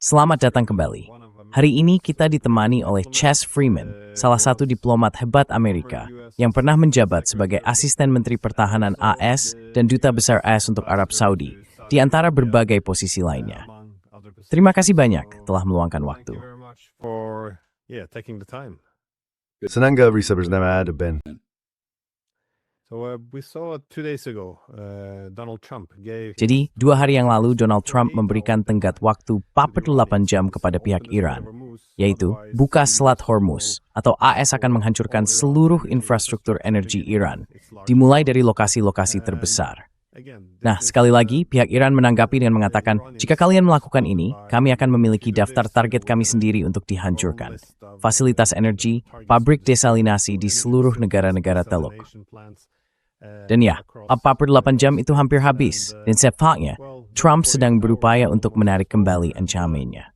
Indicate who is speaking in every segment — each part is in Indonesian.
Speaker 1: Selamat datang kembali. Hari ini kita ditemani oleh Chess Freeman, salah satu diplomat hebat Amerika yang pernah menjabat sebagai asisten Menteri Pertahanan AS dan Duta Besar AS untuk Arab Saudi, di antara berbagai posisi lainnya. Terima kasih banyak telah meluangkan waktu.
Speaker 2: Senang bisa bersama Anda, Ben.
Speaker 1: Jadi, 2 hari yang lalu Donald Trump memberikan tenggat waktu 48 jam kepada pihak Iran, yaitu buka Selat Hormuz, atau AS akan menghancurkan seluruh infrastruktur energi Iran, dimulai dari lokasi-lokasi terbesar. Nah, sekali lagi, pihak Iran menanggapi dengan mengatakan, jika kalian melakukan ini, kami akan memiliki daftar target kami sendiri untuk dihancurkan. Fasilitas energi, pabrik desalinasi di seluruh negara-negara Teluk. Dan ya, 48 jam itu hampir habis, dan sepatnya, Trump sedang berupaya untuk menarik kembali ancamannya.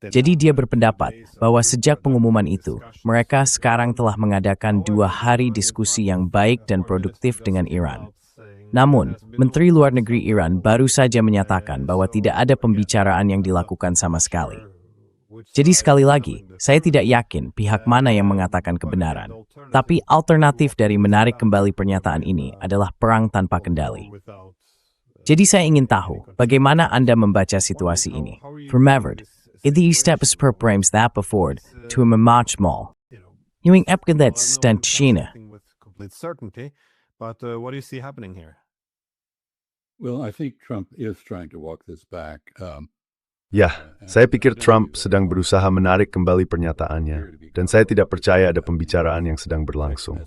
Speaker 1: Jadi dia berpendapat bahwa sejak pengumuman itu, mereka sekarang telah mengadakan 2 hari diskusi yang baik dan produktif dengan Iran. Namun, Menteri Luar Negeri Iran baru saja menyatakan bahwa tidak ada pembicaraan yang dilakukan sama sekali. Jadi sekali lagi, saya tidak yakin pihak mana yang mengatakan kebenaran. Tapi alternatif dari menarik kembali pernyataan ini adalah perang tanpa kendali. Jadi saya ingin tahu, bagaimana Anda membaca situasi ini? For Maverick, the step frames that before to a much more. Yung epkadet stent China.
Speaker 3: Well, I think Trump is trying to walk this back.
Speaker 2: Ya, saya pikir Trump sedang berusaha menarik kembali pernyataannya, dan saya tidak percaya ada pembicaraan yang sedang berlangsung.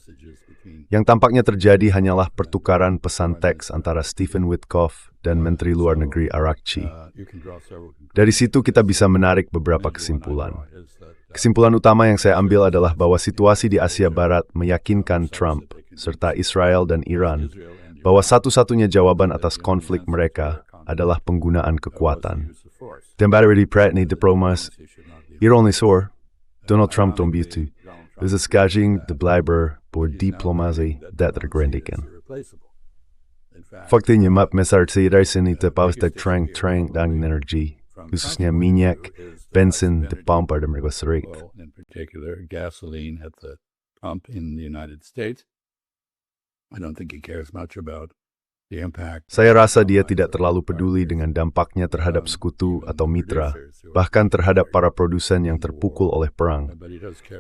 Speaker 2: Yang tampaknya terjadi hanyalah pertukaran pesan teks antara Stephen Witkoff dan Menteri Luar Negeri Arakci. Dari situ kita bisa menarik beberapa kesimpulan. Kesimpulan utama yang saya ambil adalah bahwa situasi di Asia Barat meyakinkan Trump, serta Israel dan Iran, bahwa satu-satunya jawaban atas konflik mereka adalah penggunaan kekuatan. Dan dari Pratni diplomas, ironisor, Donald Trump itu, is skaging de blijkbaar voor diplomasi dat tergrendikan. Faktanya map mesarti reisin itu paustak trang dan energi, khususnya minyak, bensin, di pompa di Amerika Serikat.
Speaker 3: In particular, gasoline at the pump in the United States. I don't think he cares much about the impact.
Speaker 2: Saya rasa dia tidak terlalu peduli dengan dampaknya terhadap sekutu atau mitra, bahkan terhadap para produsen yang terpukul oleh perang.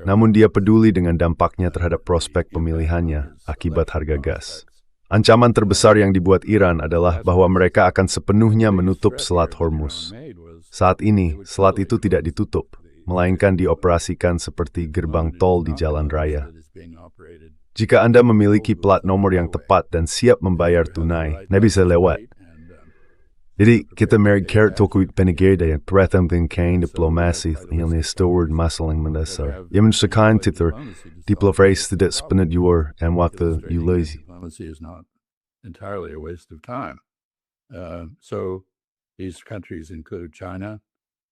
Speaker 2: Namun dia peduli dengan dampaknya terhadap prospek pemilihannya akibat harga gas. Ancaman terbesar yang dibuat Iran adalah bahwa mereka akan sepenuhnya menutup Selat Hormuz. Saat ini, selat itu tidak ditutup, melainkan dioperasikan seperti gerbang tol di jalan raya. Jika Anda memiliki plat nomor yang tepat dan siap membayar tunai, Anda bisa lewat. Jadi, kita mari kertokuit penegada yang terhadap kain diplomasi yang istoward masalah yang mendasar. Yang mensekan titur, diplomasi tidak sepenuhnya dan waktu ilusi.
Speaker 3: Diplomacy is not entirely a waste of time. So, these countries include China,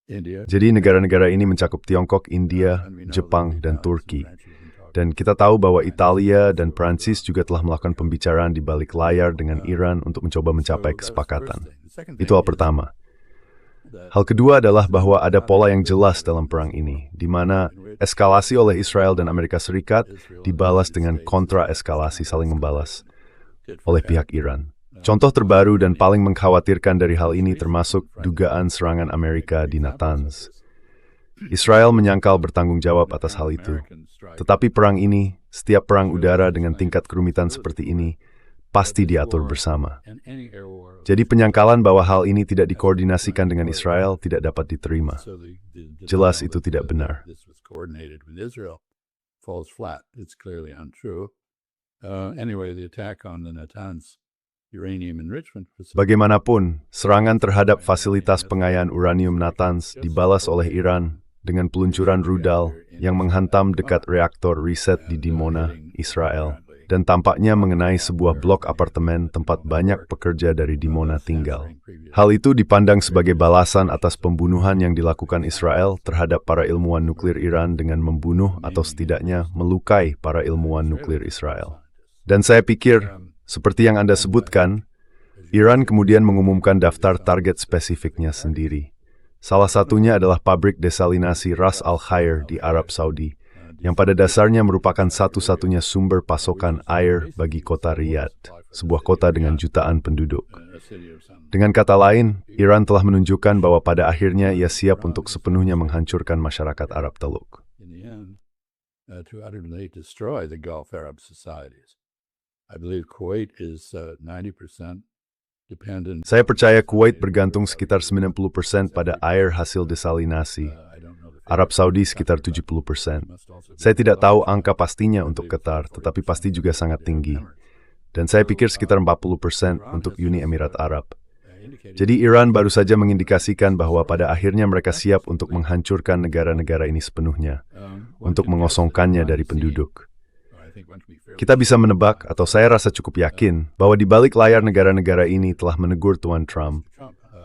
Speaker 3: India.
Speaker 2: Jadi negara-negara ini mencakup Tiongkok, India, Jepang, dan Turki. Dan kita tahu bahwa Italia dan Prancis juga telah melakukan pembicaraan di balik layar dengan Iran untuk mencoba mencapai kesepakatan. Itu hal pertama. Hal kedua adalah bahwa ada pola yang jelas dalam perang ini, di mana eskalasi oleh Israel dan Amerika Serikat dibalas dengan kontra-eskalasi saling membalas oleh pihak Iran. Contoh terbaru dan paling mengkhawatirkan dari hal ini termasuk dugaan serangan Amerika di Natanz. Israel menyangkal bertanggung jawab atas hal itu. Tetapi perang ini, setiap perang udara dengan tingkat kerumitan seperti ini, pasti diatur bersama. Jadi penyangkalan bahwa hal ini tidak dikoordinasikan dengan Israel tidak dapat diterima. Jelas itu tidak benar. Bagaimanapun, serangan terhadap fasilitas pengayaan uranium Natanz dibalas oleh Iran dengan peluncuran rudal yang menghantam dekat reaktor riset di Dimona, Israel, dan tampaknya mengenai sebuah blok apartemen tempat banyak pekerja dari Dimona tinggal. Hal itu dipandang sebagai balasan atas pembunuhan yang dilakukan Israel terhadap para ilmuwan nuklir Iran dengan membunuh atau setidaknya melukai para ilmuwan nuklir Israel. Dan saya pikir, seperti yang Anda sebutkan, Iran kemudian mengumumkan daftar target spesifiknya sendiri. Salah satunya adalah pabrik desalinasi Ras Al Khair di Arab Saudi, yang pada dasarnya merupakan satu-satunya sumber pasokan air bagi kota Riyadh, sebuah kota dengan jutaan penduduk. Dengan kata lain, Iran telah menunjukkan bahwa pada akhirnya ia siap untuk sepenuhnya menghancurkan masyarakat Arab Teluk.
Speaker 3: To utterly destroy the Gulf Arab societies. I believe Kuwait is 90% dependent.
Speaker 2: Saya percaya Kuwait bergantung sekitar 90% pada air hasil desalinasi. Arab Saudi sekitar 70%. Saya tidak tahu angka pastinya untuk Qatar, tetapi pasti juga sangat tinggi. Dan saya pikir sekitar 40% untuk Uni Emirat Arab. Jadi Iran baru saja mengindikasikan bahwa pada akhirnya mereka siap untuk menghancurkan negara-negara ini sepenuhnya, untuk mengosongkannya dari penduduk. Kita bisa menebak, atau saya rasa cukup yakin, bahwa di balik layar negara-negara ini telah menegur Tuan Trump,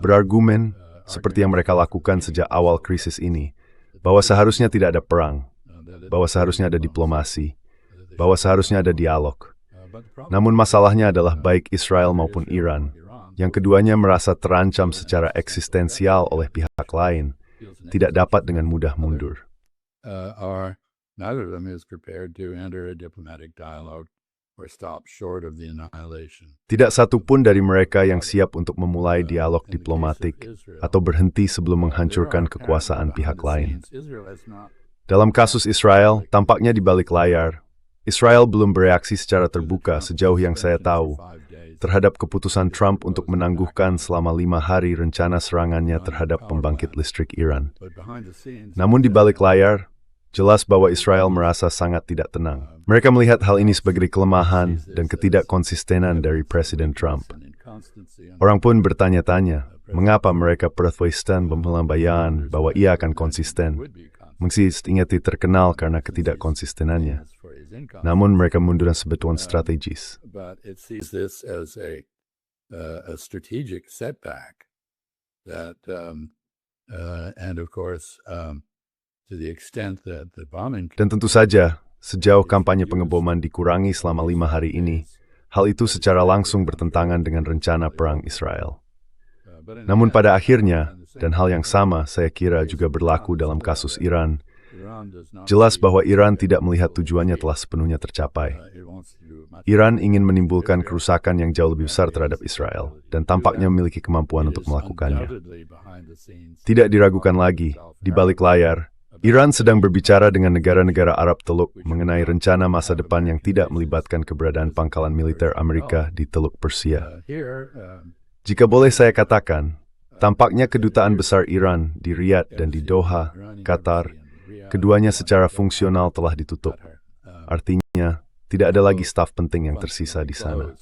Speaker 2: berargumen, seperti yang mereka lakukan sejak awal krisis ini, bahwa seharusnya tidak ada perang, bahwa seharusnya ada diplomasi, bahwa seharusnya ada dialog. Namun masalahnya adalah baik Israel maupun Iran, yang keduanya merasa terancam secara eksistensial oleh pihak lain, tidak dapat dengan mudah mundur.
Speaker 3: Neither of them is prepared to enter a diplomatic dialogue or stop short of the annihilation.
Speaker 2: Tidak satu pun dari mereka yang siap untuk memulai dialog diplomatik atau berhenti sebelum menghancurkan kekuasaan pihak lain. Dalam kasus Israel, tampaknya di balik layar, Israel belum bereaksi secara terbuka sejauh yang saya tahu terhadap keputusan Trump untuk menangguhkan selama 5 hari rencana serangannya terhadap pembangkit listrik Iran. Namun di balik layar, jelas bahwa Israel merasa sangat tidak tenang. Mereka melihat hal ini sebagai kelemahan dan ketidakkonsistenan dari Presiden Trump. Orang pun bertanya-tanya, mengapa mereka persisten memperlambayan bahwa ia akan konsisten. Meski terkenal karena ketidakkonsistenannya. Namun mereka mundur sebetulnya strategis.
Speaker 3: But it sees this as a strategic setback that, and of course, to the extent that the bombing.
Speaker 2: Dan tentu saja, sejauh kampanye pengeboman dikurangi selama 5 hari ini, hal itu secara langsung bertentangan dengan rencana perang Israel. Namun pada akhirnya, dan hal yang sama saya kira juga berlaku dalam kasus Iran, jelas bahwa Iran tidak melihat tujuannya telah sepenuhnya tercapai. Iran ingin menimbulkan kerusakan yang jauh lebih besar terhadap Israel, dan tampaknya memiliki kemampuan untuk melakukannya. Tidak diragukan lagi, di balik layar, Iran sedang berbicara dengan negara-negara Arab Teluk mengenai rencana masa depan yang tidak melibatkan keberadaan pangkalan militer Amerika di Teluk Persia. Jika boleh saya katakan, tampaknya kedutaan besar Iran di Riyadh dan di Doha, Qatar, keduanya secara fungsional telah ditutup. Artinya, tidak ada lagi staf penting yang tersisa di sana.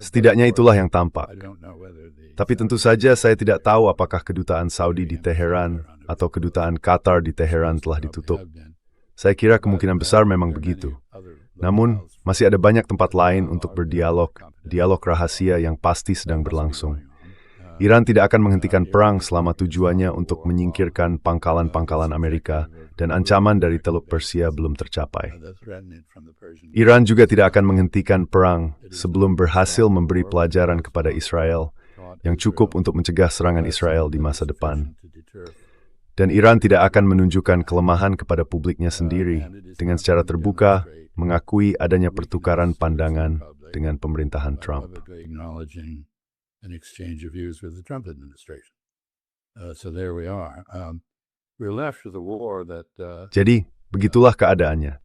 Speaker 2: Setidaknya itulah yang tampak. Tapi tentu saja saya tidak tahu apakah kedutaan Saudi di Teheran atau kedutaan Qatar di Teheran telah ditutup. Saya kira kemungkinan besar memang begitu. Namun, masih ada banyak tempat lain untuk berdialog, dialog rahasia yang pasti sedang berlangsung. Iran tidak akan menghentikan perang selama tujuannya untuk menyingkirkan pangkalan-pangkalan Amerika dan ancaman dari Teluk Persia belum tercapai. Iran juga tidak akan menghentikan perang sebelum berhasil memberi pelajaran kepada Israel yang cukup untuk mencegah serangan Israel di masa depan. Dan Iran tidak akan menunjukkan kelemahan kepada publiknya sendiri dengan secara terbuka mengakui adanya pertukaran pandangan dengan pemerintahan Trump.
Speaker 3: An exchange of views with the Trump administration. So there we are. We're left with a war that.
Speaker 2: Jadi, begitulah keadaannya.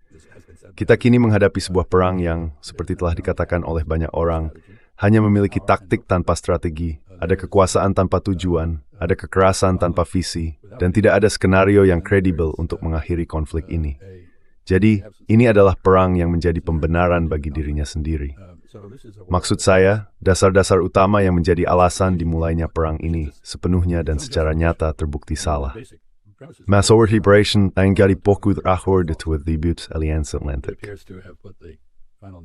Speaker 2: Kita kini menghadapi sebuah perang yang, seperti telah dikatakan oleh banyak orang, hanya memiliki taktik tanpa strategi, ada kekuasaan tanpa tujuan, ada kekerasan tanpa visi, dan tidak ada skenario yang kredibel untuk mengakhiri konflik ini. Jadi, ini adalah perang yang menjadi pembenaran bagi dirinya sendiri. Maksud saya, dasar-dasar utama yang menjadi alasan dimulainya perang ini sepenuhnya dan secara nyata terbukti salah. Mas overheberation tanggari pokut akhor with debut Alliance Atlantic.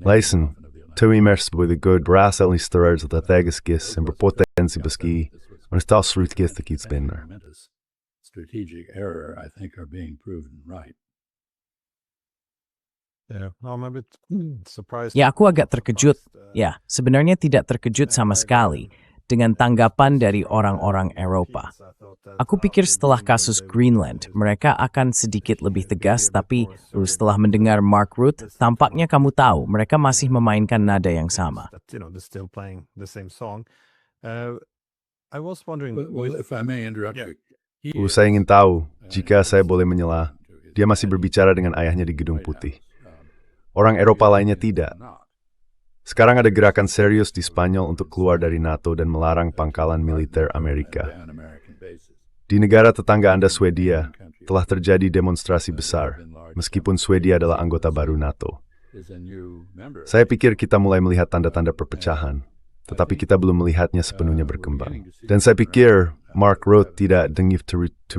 Speaker 2: Leisen, tuimers både god brasel i störd strategisk gis en potensi beski, men statsrutgis tekitspinner.
Speaker 3: strategic error, I think, are being proven right.
Speaker 4: Yeah, no, I'm a bit surprised.
Speaker 1: Ya, aku agak terkejut. Ya, sebenarnya tidak terkejut sama sekali dengan tanggapan dari orang-orang Eropa. Aku pikir setelah kasus Greenland, mereka akan sedikit lebih tegas, tapi setelah mendengar Mark Rutte, tampaknya kamu tahu, mereka masih memainkan nada yang sama.
Speaker 4: They're still playing the same song. I was wondering.
Speaker 3: Well, if I may interrupt
Speaker 4: Yeah.
Speaker 3: you.
Speaker 2: Saya ingin tahu, jika saya boleh menyela, dia masih berbicara dengan ayahnya di Gedung Putih. Orang Eropa lainnya tidak. Sekarang ada gerakan serius di Spanyol untuk keluar dari NATO dan melarang pangkalan militer Amerika. Di negara tetangga Anda, Swedia, telah terjadi demonstrasi besar, meskipun Swedia adalah anggota baru NATO. Saya pikir kita mulai melihat tanda-tanda perpecahan, tetapi kita belum melihatnya sepenuhnya berkembang. Dan saya pikir Mark Rutte tidak ingin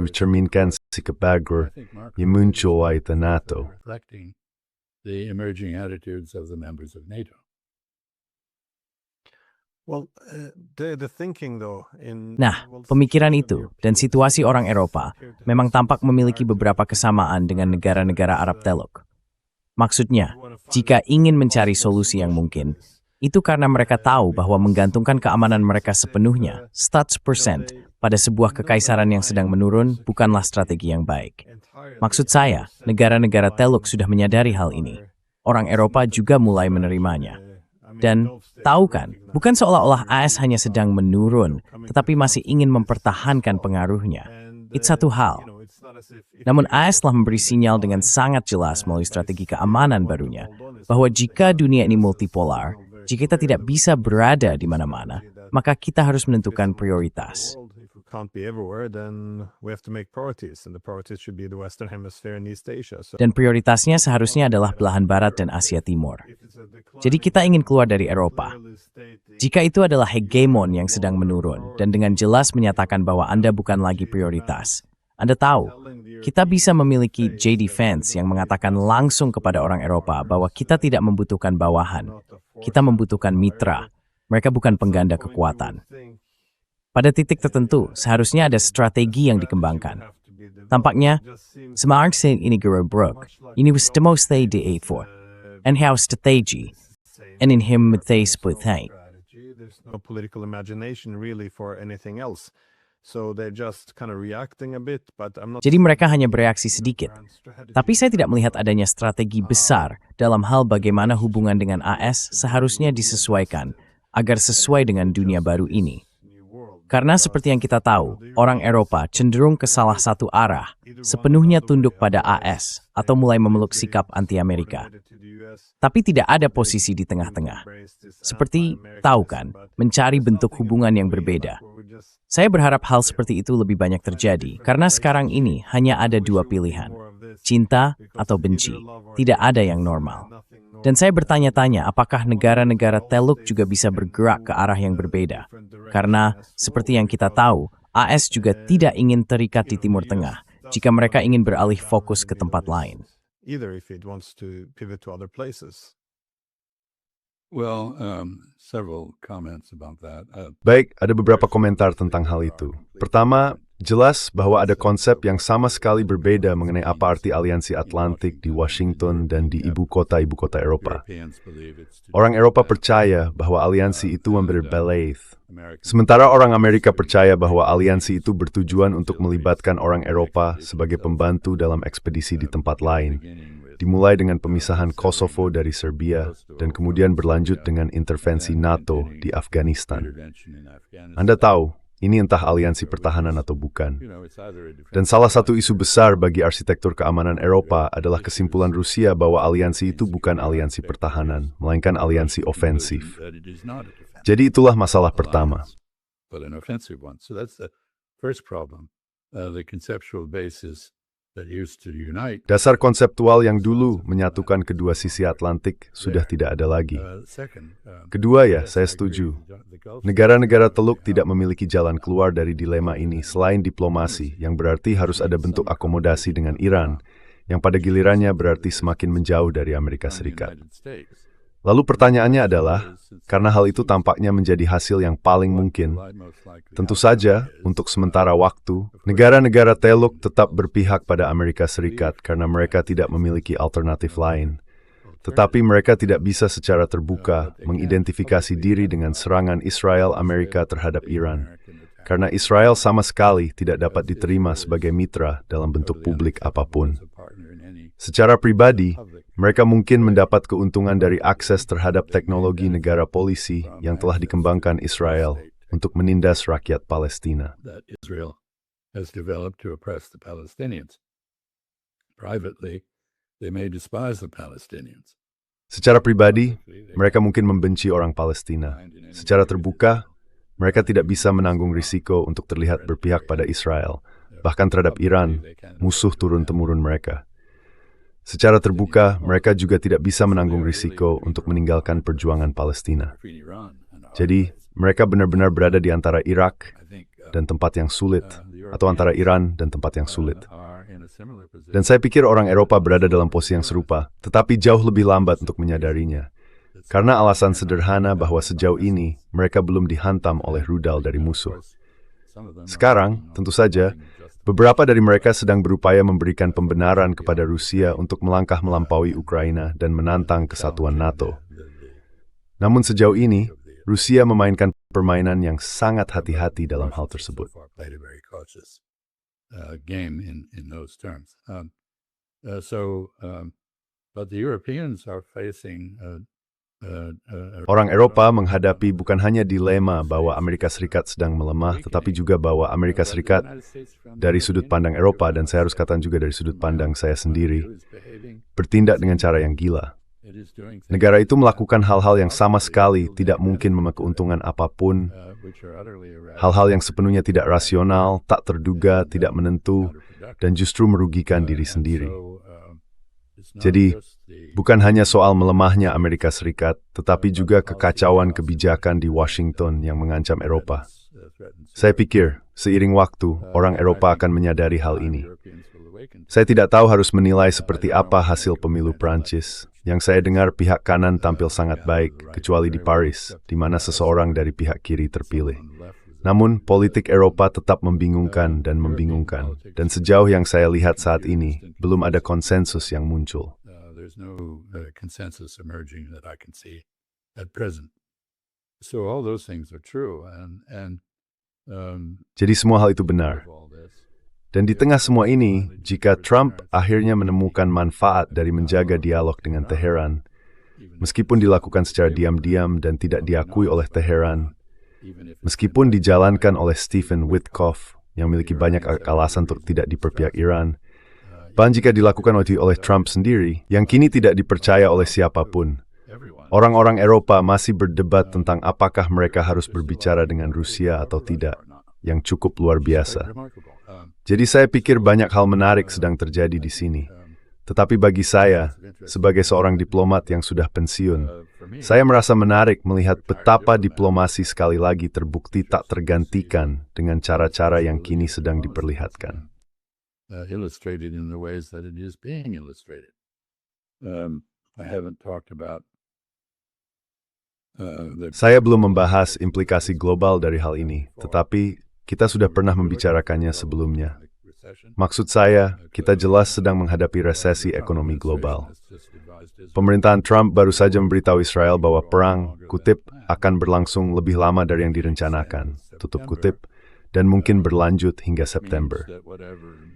Speaker 2: mencerminkan sikap bagus yang muncul di NATO.
Speaker 3: Reflecting the emerging attitudes of the members of NATO.
Speaker 4: Well, the thinking though in.
Speaker 1: Nah, pemikiran itu dan situasi orang Eropa memang tampak memiliki beberapa kesamaan dengan negara-negara Arab Teluk. Maksudnya, jika ingin mencari solusi yang mungkin, itu karena mereka tahu bahwa menggantungkan keamanan mereka sepenuhnya, 100%, pada sebuah kekaisaran yang sedang menurun bukanlah strategi yang baik. Maksud saya, negara-negara Teluk sudah menyadari hal ini. Orang Eropa juga mulai menerimanya. Dan tahu kan, bukan seolah-olah AS hanya sedang menurun, tetapi masih ingin mempertahankan pengaruhnya. Itu satu hal. Namun AS telah memberi sinyal dengan sangat jelas melalui strategi keamanan barunya, bahwa jika dunia ini multipolar, jika kita tidak bisa berada di mana-mana, maka kita harus menentukan prioritas.
Speaker 4: Can't be everywhere, then we have to make priorities, and the priorities should be the Western Hemisphere and East Asia. So,
Speaker 1: Dan prioritasnya seharusnya adalah belahan barat dan Asia Timur. Jadi kita ingin keluar dari Eropa. Jika itu adalah hegemon yang sedang menurun, dan dengan jelas menyatakan bahwa Anda bukan lagi prioritas, Anda tahu, kita bisa memiliki JD Vance yang mengatakan langsung kepada orang Eropa bahwa kita tidak membutuhkan bawahan, kita membutuhkan mitra, mereka bukan pengganda kekuatan. Pada titik tertentu, seharusnya ada strategi yang dikembangkan. Tampaknya, semaarg zijn inigere broek, ini was de most they did for, and how strategi, and in him met they split hey.
Speaker 4: there's no political imagination really for anything else. So they're just kind of reacting a bit, but I'm not.
Speaker 1: Jadi mereka hanya bereaksi sedikit. Tapi saya tidak melihat adanya strategi besar dalam hal bagaimana hubungan dengan AS seharusnya disesuaikan agar sesuai dengan dunia baru ini. Karena seperti yang kita tahu, orang Eropa cenderung ke salah satu arah, sepenuhnya tunduk pada AS atau mulai memeluk sikap anti-Amerika. Tapi tidak ada posisi di tengah-tengah. Seperti, tahu kan, mencari bentuk hubungan yang berbeda. Saya berharap hal seperti itu lebih banyak terjadi, karena sekarang ini hanya ada dua pilihan, cinta atau benci. Tidak ada yang normal. Dan saya bertanya-tanya apakah negara-negara Teluk juga bisa bergerak ke arah yang berbeda. Karena, seperti yang kita tahu, AS juga tidak ingin terikat di Timur Tengah jika mereka ingin beralih fokus ke tempat lain.
Speaker 4: Either if it wants to pivot to other places.
Speaker 3: Well, several comments about that.
Speaker 2: Baik, ada beberapa komentar tentang hal itu. Pertama, jelas bahwa ada konsep yang sama sekali berbeda mengenai apa arti aliansi Atlantik di Washington dan di ibu kota Eropa. Orang Eropa percaya bahwa aliansi itu memberi belaith. Sementara orang Amerika percaya bahwa aliansi itu bertujuan untuk melibatkan orang Eropa sebagai pembantu dalam ekspedisi di tempat lain, dimulai dengan pemisahan Kosovo dari Serbia dan kemudian berlanjut dengan intervensi NATO di Afghanistan. Anda tahu, ini entah aliansi pertahanan atau bukan. Dan salah satu isu besar bagi arsitektur keamanan Eropa adalah kesimpulan Rusia bahwa aliansi itu bukan aliansi pertahanan, melainkan aliansi ofensif. Jadi itulah masalah pertama.
Speaker 3: But an offensive one. So that's the first problem. The conceptual basis that used to unite.
Speaker 2: Dasar konseptual yang dulu menyatukan kedua sisi Atlantik sudah tidak ada lagi. Kedua ya, saya setuju. Negara-negara Teluk tidak memiliki jalan keluar dari dilema ini selain diplomasi, yang berarti harus ada bentuk akomodasi dengan Iran, yang pada gilirannya berarti semakin menjauh dari Amerika Serikat. Lalu pertanyaannya adalah, karena hal itu tampaknya menjadi hasil yang paling mungkin, tentu saja, untuk sementara waktu, negara-negara Teluk tetap berpihak pada Amerika Serikat karena mereka tidak memiliki alternatif lain. Tetapi mereka tidak bisa secara terbuka mengidentifikasi diri dengan serangan Israel Amerika terhadap Iran, karena Israel sama sekali tidak dapat diterima sebagai mitra dalam bentuk publik apapun. Secara pribadi, mereka mungkin mendapat keuntungan dari akses terhadap teknologi negara polisi yang telah dikembangkan Israel untuk menindas rakyat Palestina.
Speaker 3: That Israel has developed to oppress the Palestinians. Privately, they may despise the Palestinians.
Speaker 2: Secara pribadi, mereka mungkin membenci orang Palestina. Secara terbuka, mereka tidak bisa menanggung risiko untuk terlihat berpihak pada Israel, bahkan terhadap Iran, musuh turun-temurun mereka. Secara terbuka, mereka juga tidak bisa menanggung risiko untuk meninggalkan perjuangan Palestina. Jadi, mereka benar-benar berada di antara Irak dan tempat yang sulit, atau antara Iran dan tempat yang sulit. Dan saya pikir orang Eropa berada dalam posisi yang serupa, tetapi jauh lebih lambat untuk menyadarinya. Karena alasan sederhana bahwa sejauh ini, mereka belum dihantam oleh rudal dari musuh. Sekarang, tentu saja, beberapa dari mereka sedang berupaya memberikan pembenaran kepada Rusia untuk melangkah melampaui Ukraina dan menantang kesatuan NATO. Namun sejauh ini, Rusia memainkan permainan yang sangat hati-hati dalam hal tersebut. Orang Eropa menghadapi bukan hanya dilema bahwa Amerika Serikat sedang melemah, tetapi juga bahwa Amerika Serikat dari sudut pandang Eropa, dan saya harus katakan juga dari sudut pandang saya sendiri, bertindak dengan cara yang gila. Negara itu melakukan hal-hal yang sama sekali tidak mungkin membawa keuntungan apapun, hal-hal yang sepenuhnya tidak rasional, tak terduga, tidak menentu, dan justru merugikan diri sendiri. Jadi, bukan hanya soal melemahnya Amerika Serikat, tetapi juga kekacauan kebijakan di Washington yang mengancam Eropa. Saya pikir, seiring waktu, orang Eropa akan menyadari hal ini. Saya tidak tahu harus menilai seperti apa hasil pemilu Prancis. Yang saya dengar pihak kanan tampil sangat baik, kecuali di Paris, di mana seseorang dari pihak kiri terpilih. Namun, politik Eropa tetap membingungkan dan membingungkan. Dan sejauh yang saya lihat saat ini, belum ada konsensus yang muncul.
Speaker 3: There's no consensus emerging that I can see at present. So all those things are true, and
Speaker 2: Jadi semua hal itu benar. Dan di tengah semua ini, jika Trump akhirnya menemukan manfaat dari menjaga dialog dengan Teheran, meskipun dilakukan secara diam-diam dan tidak diakui oleh Teheran, meskipun dijalankan oleh Stephen Witkoff yang memiliki banyak alasan untuk tidak diperpihak Iran, bahkan jika dilakukan oleh Trump sendiri, yang kini tidak dipercaya oleh siapapun, orang-orang Eropa masih berdebat tentang apakah mereka harus berbicara dengan Rusia atau tidak, yang cukup luar biasa. Jadi saya pikir banyak hal menarik sedang terjadi di sini. Tetapi bagi saya, sebagai seorang diplomat yang sudah pensiun, saya merasa menarik melihat betapa diplomasi sekali lagi terbukti tak tergantikan dengan cara-cara yang kini sedang diperlihatkan.
Speaker 3: Illustrated in the ways that it is being illustrated. I haven't talked about
Speaker 2: Saya belum membahas implikasi global dari hal ini, tetapi kita sudah pernah membicarakannya sebelumnya. Maksud saya, kita jelas sedang menghadapi resesi ekonomi global. Pemerintahan Trump baru saja memberitahu Israel bahwa perang, kutip, akan berlangsung lebih lama dari yang direncanakan, tutup kutip, dan mungkin berlanjut hingga September.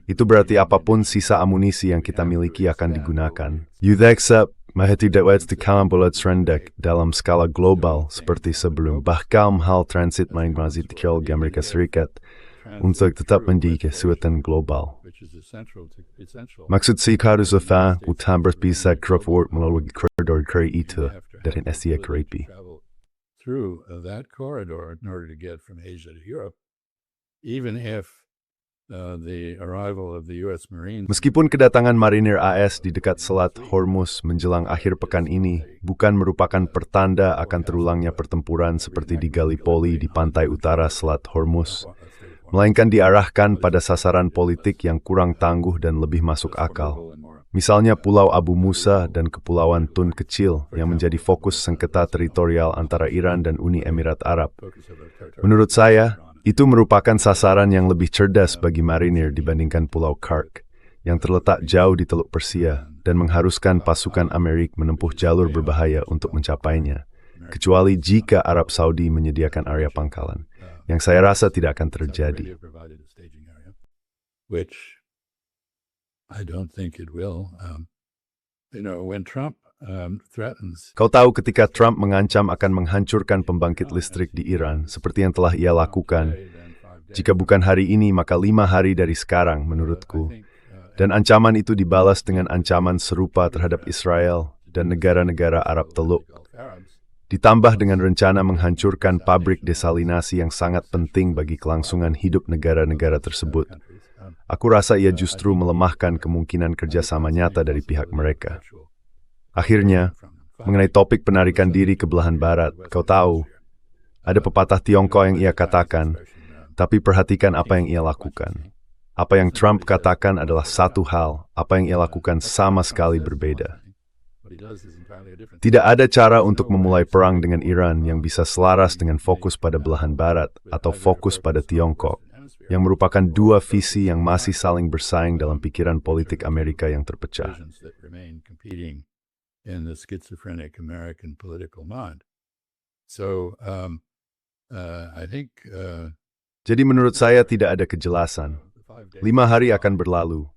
Speaker 2: Itu berarti apapun sisa amunisi yang kita miliki akan digunakan. Yudheksa tidak dikalambulat serendek dalam skala global seperti sebelum, bahkan hal transit main masih dikira di Amerika Serikat untuk tetap menjadi kesulitan global. Maksud saya harus utama bisa forward melalui koridor kiri itu dari Asia ke Eropa.
Speaker 3: Through that corridor in order to get from Asia to Europe, even if the arrival of the U.S. Marines.
Speaker 2: Meskipun kedatangan marinir AS di dekat Selat Hormuz menjelang akhir pekan ini bukan merupakan pertanda akan terulangnya pertempuran seperti di Gallipoli di pantai utara Selat Hormuz, melainkan diarahkan pada sasaran politik yang kurang tangguh dan lebih masuk akal. Misalnya Pulau Abu Musa dan Kepulauan Tun Kecil yang menjadi fokus sengketa teritorial antara Iran dan Uni Emirat Arab. Menurut saya, itu merupakan sasaran yang lebih cerdas bagi marinir dibandingkan Pulau Kark, yang terletak jauh di Teluk Persia dan mengharuskan pasukan Amerika menempuh jalur berbahaya untuk mencapainya, kecuali jika Arab Saudi menyediakan area pangkalan, yang saya rasa tidak akan terjadi.
Speaker 3: Which I don't think it will. When Trump threatens.
Speaker 2: Kau tahu ketika Trump mengancam akan menghancurkan pembangkit listrik di Iran, seperti yang telah ia lakukan, jika bukan hari ini, maka 5 hari dari sekarang, menurutku. Dan ancaman itu dibalas dengan ancaman serupa terhadap Israel dan negara-negara Arab Teluk. Ditambah dengan rencana menghancurkan pabrik desalinasi yang sangat penting bagi kelangsungan hidup negara-negara tersebut. Aku rasa ia justru melemahkan kemungkinan kerjasama nyata dari pihak mereka. Akhirnya, mengenai topik penarikan diri ke belahan barat, kau tahu, ada pepatah Tiongkok yang ia katakan, tapi perhatikan apa yang ia lakukan. Apa yang Trump katakan adalah satu hal, apa yang ia lakukan sama sekali berbeda. Tidak ada cara untuk memulai perang dengan Iran yang bisa selaras dengan fokus pada belahan barat atau fokus pada Tiongkok, yang merupakan dua visi yang masih saling bersaing dalam pikiran politik Amerika yang terpecah. Jadi menurut saya tidak ada kejelasan. 5 hari akan berlalu.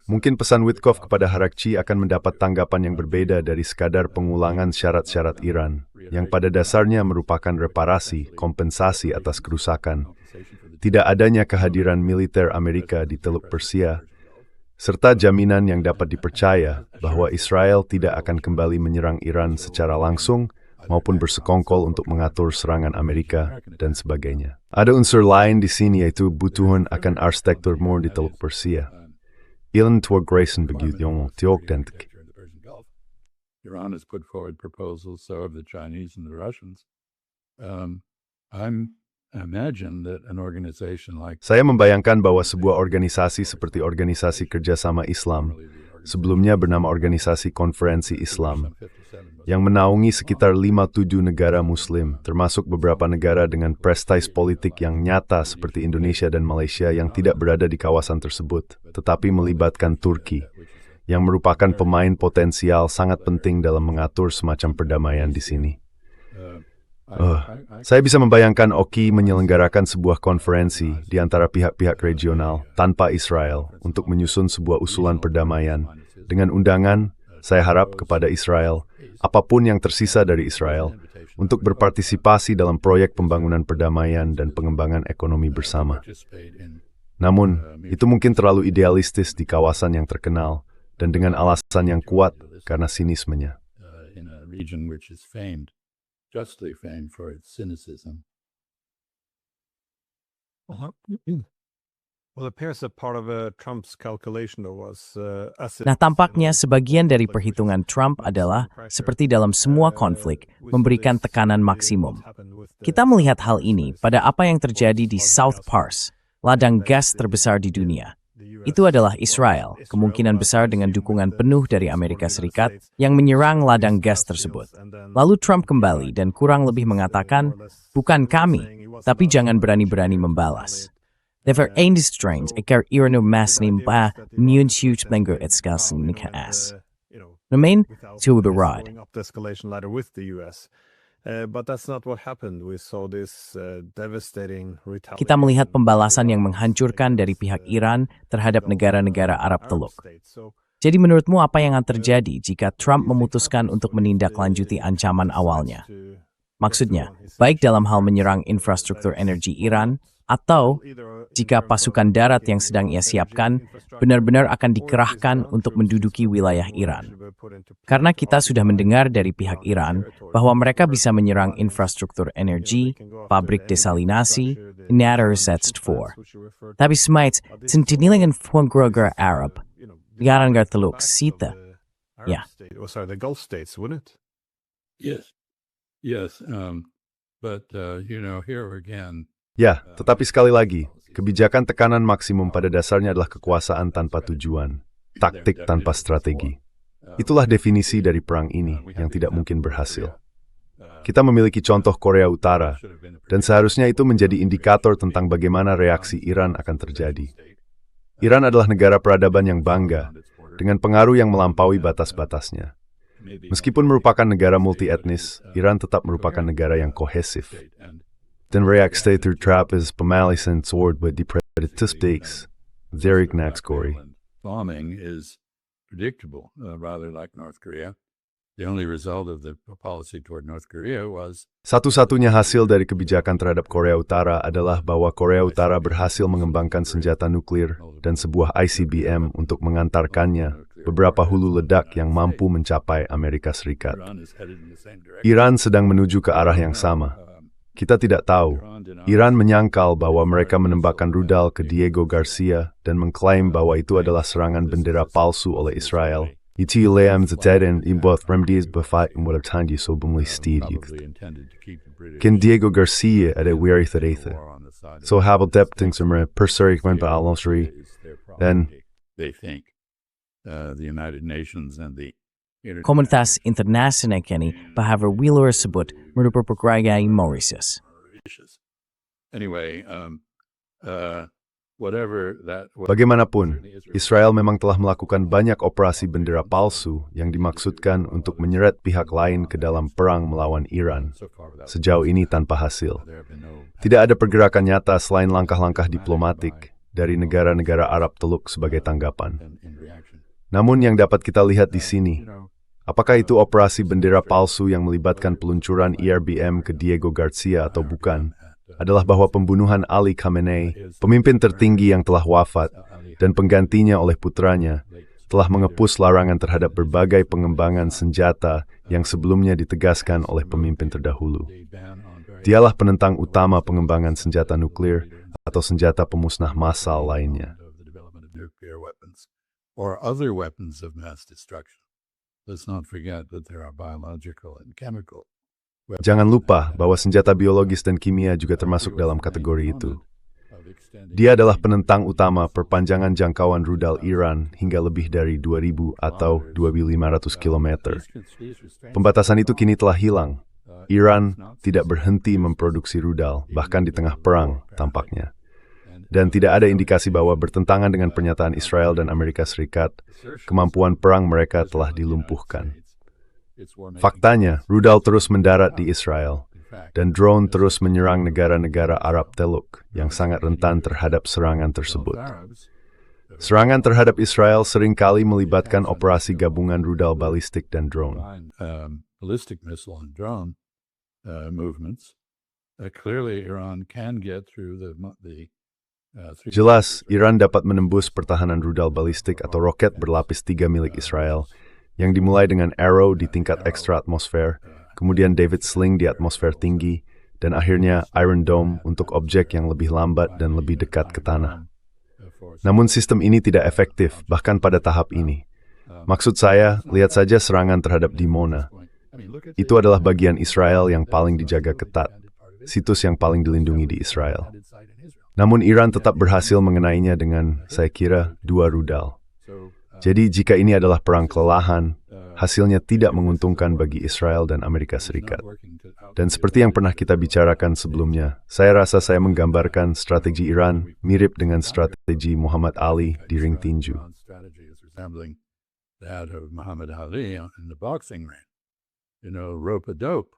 Speaker 2: Mungkin pesan Witkoff kepada Harakchi akan mendapat tanggapan yang berbeda dari sekadar pengulangan syarat-syarat Iran, yang pada dasarnya merupakan reparasi, kompensasi atas kerusakan. Tidak adanya kehadiran militer Amerika di Teluk Persia, serta jaminan yang dapat dipercaya bahwa Israel tidak akan kembali menyerang Iran secara langsung maupun bersekongkol untuk mengatur serangan Amerika dan sebagainya. Ada unsur lain di sini yaitu butuhan akan arsitektur mur di Teluk Persia. Ilan tua Grayson begitu yang tiok dan
Speaker 3: Iran has put forward proposals, so have the Chinese and the Russians.
Speaker 2: Saya membayangkan bahwa sebuah organisasi seperti Organisasi Kerjasama Islam, sebelumnya bernama Organisasi Konferensi Islam, yang menaungi sekitar 5-7 negara Muslim, termasuk beberapa negara dengan prestis politik yang nyata seperti Indonesia dan Malaysia yang tidak berada di kawasan tersebut, tetapi melibatkan Turki, yang merupakan pemain potensial sangat penting dalam mengatur semacam perdamaian di sini. Saya bisa membayangkan Oki menyelenggarakan sebuah konferensi di antara pihak-pihak regional tanpa Israel untuk menyusun sebuah usulan perdamaian dengan undangan, saya harap, kepada Israel, apapun yang tersisa dari Israel, untuk berpartisipasi dalam proyek pembangunan perdamaian dan pengembangan ekonomi bersama. Namun, itu mungkin terlalu idealistis di kawasan yang terkenal dan dengan alasan yang kuat karena sinismenya.
Speaker 3: Justly famed for its cynicism.
Speaker 4: Well, it appears that part of Trump's calculation was
Speaker 1: Nah, tampaknya sebagian dari perhitungan Trump adalah, seperti dalam semua konflik, memberikan tekanan maksimum. Kita melihat hal ini pada apa yang terjadi di South Pars, ladang gas terbesar di dunia. Itu adalah Israel, kemungkinan besar dengan dukungan penuh dari Amerika Serikat, yang menyerang ladang gas tersebut. Lalu Trump kembali dan kurang lebih mengatakan, bukan kami, tapi jangan berani-berani membalas. Därför enligt är Iran och massning bara mjölkjutlängor ett skallsnikas. Men to the ride.
Speaker 4: But that's not what happened. We saw this devastating retaliation.
Speaker 1: Kita melihat pembalasan yang menghancurkan dari pihak Iran terhadap negara-negara Arab Teluk. Jadi menurutmu apa yang akan terjadi jika Trump memutuskan untuk menindaklanjuti ancaman awalnya? Maksudnya, baik dalam hal menyerang infrastruktur energi Iran, atau jika pasukan darat yang sedang ia siapkan benar-benar akan dikerahkan untuk menduduki wilayah Iran. Karena kita sudah mendengar dari pihak Iran bahwa mereka bisa menyerang infrastruktur energi, pabrik desalinasi, Nadersetst 4. Tapi smites, sentinelingan funggroger Arab, Garangar Teluk Sita. Yeah.
Speaker 4: The Gulf states, wouldn't it?
Speaker 3: Yes. But here again.
Speaker 2: Ya, tetapi sekali lagi, kebijakan tekanan maksimum pada dasarnya adalah kekuasaan tanpa tujuan. taktik tanpa strategi. Itulah definisi dari perang ini yang tidak mungkin berhasil. Kita memiliki contoh Korea Utara, dan seharusnya itu menjadi indikator tentang bagaimana reaksi Iran akan terjadi. Iran adalah negara peradaban yang bangga, dengan pengaruh yang melampaui batas-batasnya. Meskipun merupakan negara multi-etnis, Iran tetap merupakan negara yang kohesif. Den reactie ter trap is pemalisan sword with the predative stakes. Derek Naxcory.
Speaker 3: Bombing is predictable, rather like North Korea. The only result of the policy toward North Korea was
Speaker 2: Satu-satunya hasil dari kebijakan terhadap Korea Utara adalah bahwa Korea Utara berhasil mengembangkan senjata nuklir dan sebuah ICBM untuk mengantarkannya beberapa hulu ledak yang mampu mencapai Amerika Serikat.
Speaker 3: Iran is headed in the same direction.
Speaker 2: Iran sedang menuju ke arah yang sama. Kita tidak tahu. Iran menyangkal bahwa mereka menembakkan rudal ke Diego Garcia dan mengklaim bahwa itu adalah serangan bendera palsu oleh Israel. Itu leam zetaden imbuth remedies befat mulatandi sobumli stidiuk.
Speaker 3: Probably intended to keep the British
Speaker 2: Ken Diego Garcia ada weary threatha.
Speaker 3: war on the side of
Speaker 2: So habel depting some persurik when pa alonsri.
Speaker 3: is their problem.
Speaker 2: Then
Speaker 3: They think the United Nations and the
Speaker 1: Komunitas internasional kini bahwa wilayah tersebut merupakan pergerakan Mauritius.
Speaker 3: issues. Anyway, whatever that was,
Speaker 2: bagaimanapun, Israel memang telah melakukan banyak operasi bendera palsu yang dimaksudkan untuk menyeret pihak lain ke dalam perang melawan Iran.
Speaker 3: so far without
Speaker 2: Sejauh ini tanpa hasil.
Speaker 3: there have been no
Speaker 2: Tidak ada pergerakan nyata selain langkah-langkah diplomatik dari negara-negara Arab Teluk sebagai tanggapan.
Speaker 3: in reaction.
Speaker 2: Namun yang dapat kita lihat di sini,
Speaker 3: You know,
Speaker 2: apakah itu operasi bendera palsu yang melibatkan peluncuran IRBM ke Diego Garcia atau bukan, adalah bahwa pembunuhan Ali Khamenei, pemimpin tertinggi yang telah wafat, dan penggantinya oleh putranya, telah mengepus larangan terhadap berbagai pengembangan senjata yang sebelumnya ditegaskan oleh pemimpin terdahulu.
Speaker 3: they ban on very
Speaker 2: Dialah penentang utama pengembangan senjata nuklir atau senjata pemusnah massal lainnya.
Speaker 3: of the development of nuclear weapons or other weapons of mass destruction. Let's not forget that there are biological and chemical weapons
Speaker 2: Jangan lupa bahwa senjata biologis dan kimia juga termasuk dalam kategori itu.
Speaker 3: of extending
Speaker 2: Dia adalah penentang utama perpanjangan jangkauan rudal Iran hingga lebih dari 2.000 atau 2.500 km.
Speaker 3: these restraints.
Speaker 2: Pembatasan itu kini telah hilang. Iran tidak berhenti memproduksi rudal, bahkan di tengah perang, tampaknya. Dan tidak ada indikasi bahwa bertentangan dengan pernyataan Israel dan Amerika Serikat, kemampuan perang mereka telah dilumpuhkan.
Speaker 3: It's war making.
Speaker 2: Faktanya, rudal terus mendarat di Israel,
Speaker 3: In fact,
Speaker 2: dan drone terus menyerang negara-negara Arab Teluk yang sangat rentan terhadap serangan tersebut.
Speaker 3: Arabs
Speaker 2: Serangan terhadap Israel seringkali melibatkan operasi gabungan rudal balistik dan drone.
Speaker 3: combine ballistic missile and drone movements. Clearly, Iran can get through the
Speaker 2: Jelas, Iran dapat menembus pertahanan rudal balistik atau roket berlapis 3 milik Israel, yang dimulai dengan Arrow di tingkat ekstra atmosfer, kemudian David Sling di atmosfer tinggi, dan akhirnya Iron Dome untuk objek yang lebih lambat dan lebih dekat ke tanah. Namun sistem ini tidak efektif, bahkan pada tahap ini. Maksud saya, lihat saja serangan terhadap Dimona. Itu adalah bagian Israel yang paling dijaga ketat, situs yang paling dilindungi di Israel. Namun Iran tetap berhasil mengenainya dengan, saya kira, 2 rudal. Jadi jika ini adalah perang kelelahan, hasilnya tidak menguntungkan bagi Israel dan Amerika Serikat. Dan seperti yang pernah kita bicarakan sebelumnya, saya rasa saya menggambarkan strategi Iran mirip dengan strategi Muhammad Ali di ring tinju.
Speaker 3: Strategy is resembling that of Muhammad Ali in the boxing ring. You know, rope-a-dope.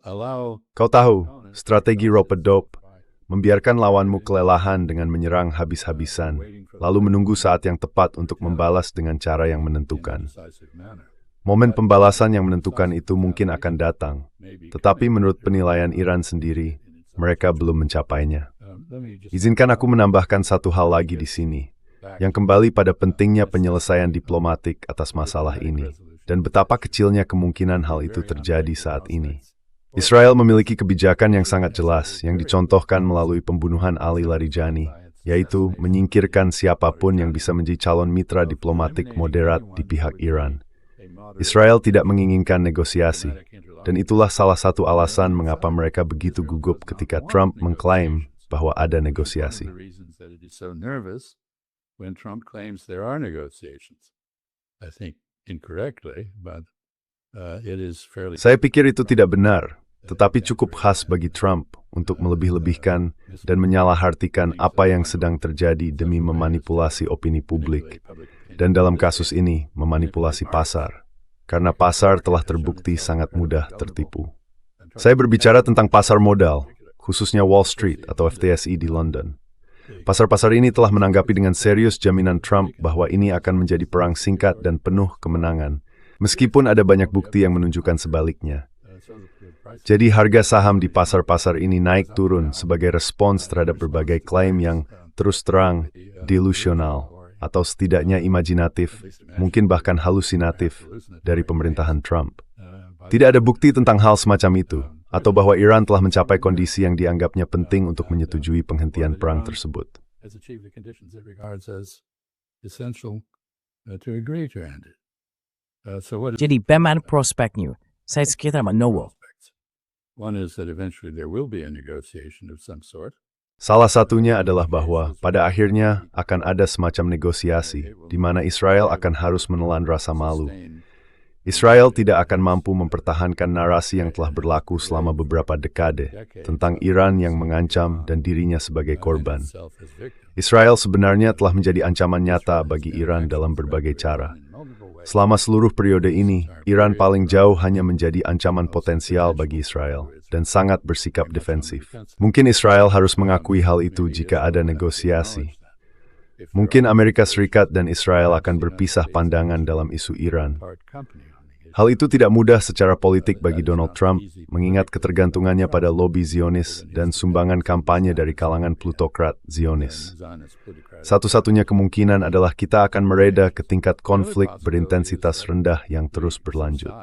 Speaker 3: Allow
Speaker 2: Kau tahu, strategi rope-a-dope, membiarkan lawanmu kelelahan dengan menyerang habis-habisan, lalu menunggu saat yang tepat untuk membalas dengan cara yang menentukan.
Speaker 3: decisive manner.
Speaker 2: Momen pembalasan yang menentukan itu mungkin akan datang, tetapi menurut penilaian Iran sendiri, mereka belum mencapainya.
Speaker 3: Let me just
Speaker 2: Izinkan aku menambahkan satu hal lagi di sini, yang kembali pada pentingnya penyelesaian diplomatik atas masalah ini, dan betapa kecilnya kemungkinan hal itu terjadi saat ini. Israel memiliki kebijakan yang sangat jelas yang dicontohkan melalui pembunuhan Ali Larijani, yaitu menyingkirkan siapapun yang bisa menjadi calon mitra diplomatik moderat di pihak Iran. Israel tidak menginginkan negosiasi, dan itulah salah satu alasan mengapa mereka begitu gugup ketika Trump mengklaim bahwa ada negosiasi.
Speaker 3: the reasons that it is so nervous when Trump claims there are negotiations. I think incorrectly, but it is fairly.
Speaker 2: Saya pikir itu tidak benar, tetapi cukup khas bagi Trump untuk melebih-lebihkan dan menyalahartikan apa yang sedang terjadi demi memanipulasi opini publik. Dan dalam kasus ini, memanipulasi pasar. Karena pasar telah terbukti sangat mudah tertipu. Saya berbicara tentang pasar modal, khususnya Wall Street atau FTSE di London. Pasar-pasar ini telah menanggapi dengan serius jaminan Trump bahwa ini akan menjadi perang singkat dan penuh kemenangan, meskipun ada banyak bukti yang menunjukkan sebaliknya. Jadi harga saham di pasar-pasar ini naik turun sebagai respons terhadap berbagai klaim yang terus terang delusional atau setidaknya imajinatif, mungkin bahkan halusinatif dari pemerintahan Trump. Tidak ada bukti tentang hal semacam itu, atau bahwa Iran telah mencapai kondisi yang dianggapnya penting untuk menyetujui penghentian perang tersebut.
Speaker 1: Jadi bagaimana prospeknya? Saya sekitar menowo.
Speaker 2: Salah satunya adalah bahwa pada akhirnya akan ada semacam negosiasi di mana Israel akan harus menelan rasa malu. Israel tidak akan mampu mempertahankan narasi yang telah berlaku selama beberapa dekade tentang Iran yang mengancam dan dirinya sebagai korban. Israel sebenarnya telah menjadi ancaman nyata bagi Iran dalam berbagai cara. Selama seluruh periode ini, Iran paling jauh hanya menjadi ancaman potensial bagi Israel dan sangat bersikap defensif. Mungkin Israel harus mengakui hal itu jika ada negosiasi. Mungkin Amerika Serikat dan Israel akan berpisah pandangan dalam isu Iran. Hal itu tidak mudah secara politik bagi Donald Trump, mengingat ketergantungannya pada lobi Zionis dan sumbangan kampanye dari kalangan plutokrat Zionis. Satu-satunya kemungkinan adalah kita akan mereda ke tingkat konflik berintensitas rendah yang terus berlanjut.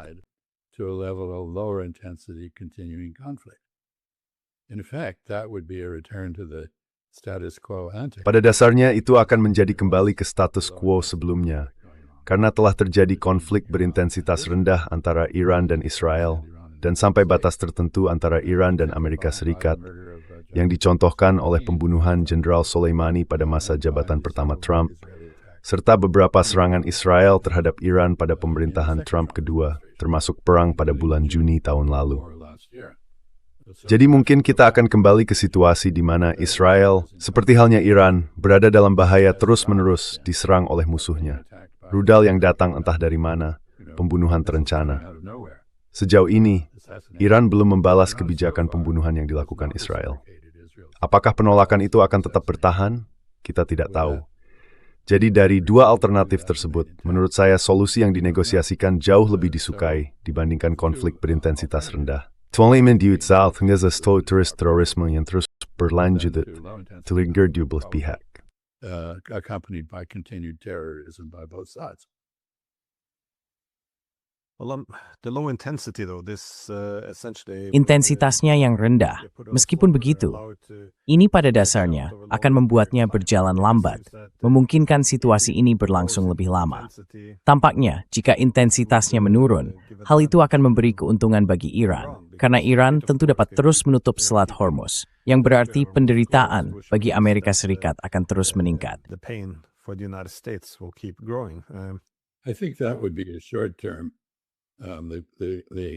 Speaker 2: Pada dasarnya itu akan menjadi kembali ke status quo sebelumnya, karena telah terjadi konflik berintensitas rendah antara Iran dan Israel, dan sampai batas tertentu antara Iran dan Amerika Serikat, yang dicontohkan oleh pembunuhan Jenderal Soleimani pada masa jabatan pertama Trump, serta beberapa serangan Israel terhadap Iran pada pemerintahan Trump kedua, termasuk perang pada bulan Juni tahun lalu. Jadi mungkin kita akan kembali ke situasi di mana Israel, seperti halnya Iran, berada dalam bahaya terus-menerus diserang oleh musuhnya. Rudal yang datang entah dari mana, pembunuhan terencana. Sejauh ini, Iran belum membalas kebijakan pembunuhan yang dilakukan Israel. Apakah penolakan itu akan tetap bertahan? Kita tidak tahu. Jadi dari dua alternatif tersebut, menurut saya solusi yang dinegosiasikan jauh lebih disukai dibandingkan konflik berintensitas rendah. Terorisme yang terus berlanjut terlingkar di belah pihak.
Speaker 3: Accompanied by continued terrorism by both sides.
Speaker 4: Well, the low intensity though, this essentially
Speaker 1: Intensitasnya yang rendah. Meskipun begitu, ini pada dasarnya akan membuatnya berjalan lambat, memungkinkan situasi ini berlangsung lebih lama. Tampaknya, jika intensitasnya menurun, hal itu akan memberi keuntungan bagi Iran, karena Iran tentu dapat terus menutup Selat Hormuz, yang berarti penderitaan bagi Amerika Serikat akan terus meningkat.
Speaker 4: The pain for the United States will keep growing.
Speaker 3: I think that would be a short term.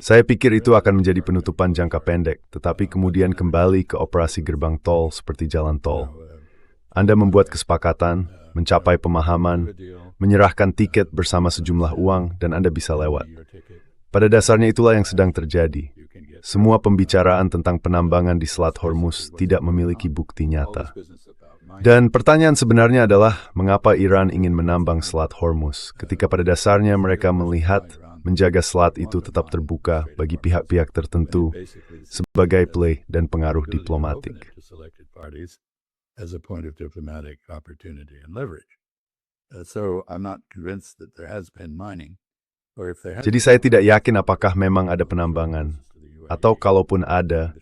Speaker 2: Saya pikir itu akan menjadi penutupan jangka pendek, tetapi kemudian kembali ke operasi gerbang tol seperti jalan tol. Anda membuat kesepakatan, mencapai pemahaman, menyerahkan tiket bersama sejumlah uang, dan Anda bisa lewat. Pada dasarnya itulah yang sedang terjadi. Semua pembicaraan tentang penambangan di Selat Hormuz tidak memiliki bukti nyata. Dan pertanyaan sebenarnya adalah, mengapa Iran ingin menambang Selat Hormuz ketika pada dasarnya mereka melihat menjaga selat itu tetap terbuka bagi pihak-pihak tertentu sebagai play dan pengaruh diplomatik. Jadi saya tidak yakin apakah memang ada penambangan, atau kalaupun ada,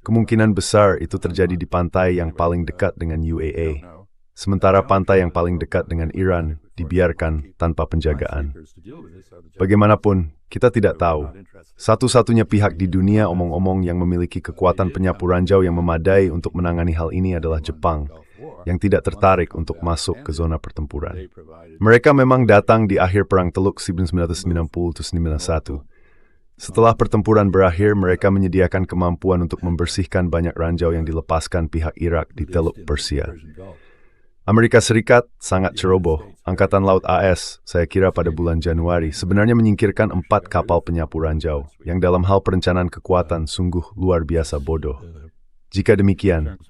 Speaker 2: kemungkinan besar itu terjadi di pantai yang paling dekat dengan UAE, sementara pantai yang paling dekat dengan Iran dibiarkan tanpa penjagaan. Bagaimanapun, kita tidak tahu. Satu-satunya pihak di dunia omong-omong yang memiliki kekuatan penyapu ranjau yang memadai untuk menangani hal ini adalah Jepang, yang tidak tertarik untuk masuk ke zona pertempuran. Mereka memang datang di akhir Perang Teluk 1990-91. Setelah pertempuran berakhir, mereka menyediakan kemampuan untuk membersihkan banyak ranjau yang dilepaskan pihak Irak di Teluk Persia. Amerika Serikat sangat ceroboh. Angkatan Laut AS, saya kira pada bulan Januari, sebenarnya menyingkirkan 4 kapal penyapu ranjau, yang dalam hal perencanaan kekuatan sungguh luar biasa bodoh. Jika demikian,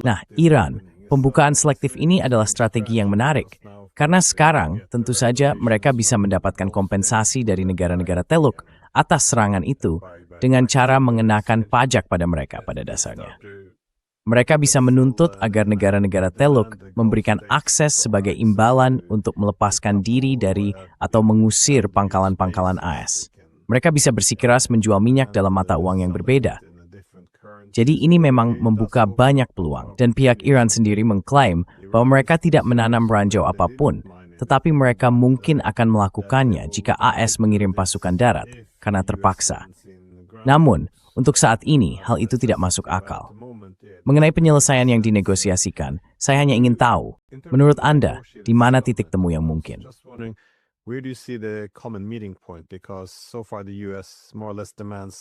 Speaker 1: Nah, Iran, pembukaan selektif ini adalah strategi yang menarik. Karena sekarang, tentu saja mereka bisa mendapatkan kompensasi dari negara-negara Teluk atas serangan itu dengan cara mengenakan pajak pada mereka pada dasarnya. Mereka bisa menuntut agar negara-negara Teluk memberikan akses sebagai imbalan untuk melepaskan diri dari atau mengusir pangkalan-pangkalan AS. Mereka bisa bersikeras menjual minyak dalam mata uang yang berbeda. Jadi ini memang membuka banyak peluang, dan pihak Iran sendiri mengklaim bahwa mereka tidak menanam ranjau apapun, tetapi mereka mungkin akan melakukannya jika AS mengirim pasukan darat, karena terpaksa. Namun, untuk saat ini, hal itu tidak masuk akal. Mengenai penyelesaian yang dinegosiasikan, saya hanya ingin tahu, menurut Anda, di mana titik temu yang mungkin?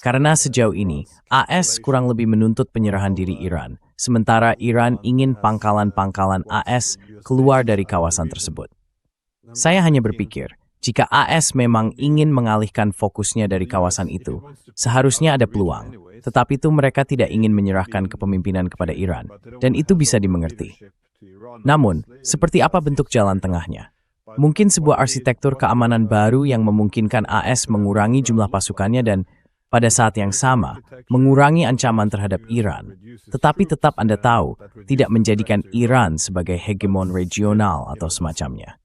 Speaker 1: Karena sejauh ini, AS kurang lebih menuntut penyerahan diri Iran, sementara Iran ingin pangkalan-pangkalan AS keluar dari kawasan tersebut. Saya hanya berpikir, jika AS memang ingin mengalihkan fokusnya dari kawasan itu, seharusnya ada peluang, tetapi itu mereka tidak ingin menyerahkan kepemimpinan kepada Iran, dan itu bisa dimengerti. Namun, seperti apa bentuk jalan tengahnya? Mungkin sebuah arsitektur keamanan baru yang memungkinkan AS mengurangi jumlah pasukannya dan pada saat yang sama mengurangi ancaman terhadap Iran. Tetapi tetap Anda tahu, tidak menjadikan Iran sebagai hegemon regional atau semacamnya.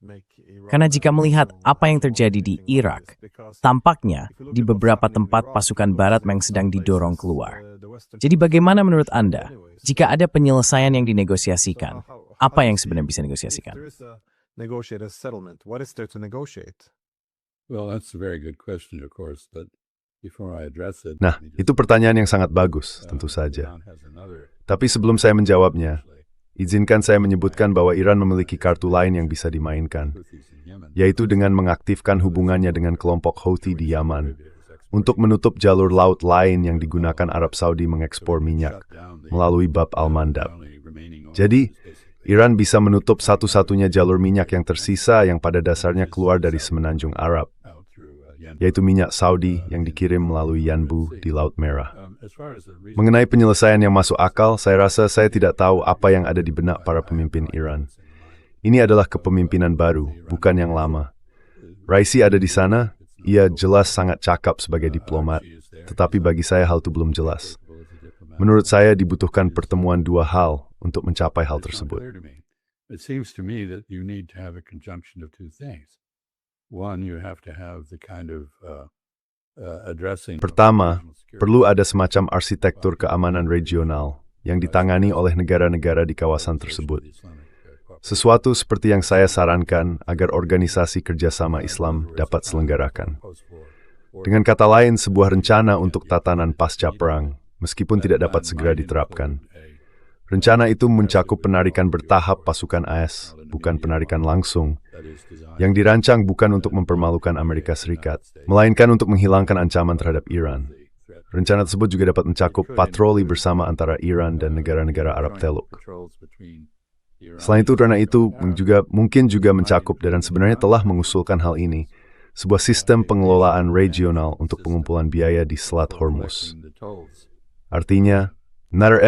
Speaker 1: Karena jika melihat apa yang terjadi di Irak, tampaknya di beberapa tempat pasukan Barat memang sedang didorong keluar. Jadi bagaimana menurut Anda, jika ada penyelesaian yang dinegosiasikan, apa yang sebenarnya bisa dinegosiasikan?
Speaker 4: Negotiate a settlement. What is there to negotiate?
Speaker 3: Well, that's a very good question, of course, but before I address it...
Speaker 2: Nah, itu pertanyaan yang sangat bagus, tentu saja. Tapi sebelum saya menjawabnya, izinkan saya menyebutkan bahwa Iran memiliki kartu lain yang bisa dimainkan, yaitu dengan mengaktifkan hubungannya dengan kelompok Houthi di Yaman untuk menutup jalur laut lain yang digunakan Arab Saudi mengekspor minyak melalui Bab al-Mandab. Jadi, Iran bisa menutup satu-satunya jalur minyak yang tersisa yang pada dasarnya keluar dari semenanjung Arab, yaitu minyak Saudi yang dikirim melalui Yanbu di Laut Merah. Mengenai penyelesaian yang masuk akal, saya rasa saya tidak tahu apa yang ada di benak para pemimpin Iran. Ini adalah kepemimpinan baru, bukan yang lama. Raisi ada di sana, ia jelas sangat cakap sebagai diplomat, tetapi bagi saya hal itu belum jelas. Menurut saya dibutuhkan pertemuan dua hal untuk mencapai hal tersebut.
Speaker 3: It seems to me that you need to have a conjunction of two things. One, you have to have the kind of addressing.
Speaker 2: Pertama, perlu ada semacam arsitektur keamanan regional yang ditangani oleh negara-negara di kawasan tersebut. Sesuatu seperti yang saya sarankan agar organisasi kerjasama Islam dapat selenggarakan. Dengan kata lain, sebuah rencana untuk tatanan pasca perang, meskipun tidak dapat segera diterapkan. Rencana itu mencakup penarikan bertahap pasukan AS, bukan penarikan langsung, yang dirancang bukan untuk mempermalukan Amerika Serikat, melainkan untuk menghilangkan ancaman terhadap Iran. Rencana tersebut juga dapat mencakup patroli bersama antara Iran dan negara-negara Arab Teluk. Selain itu, rencana itu mungkin juga mencakup dan sebenarnya telah mengusulkan hal ini, sebuah sistem pengelolaan regional untuk pengumpulan biaya di Selat Hormuz. Artinya, narar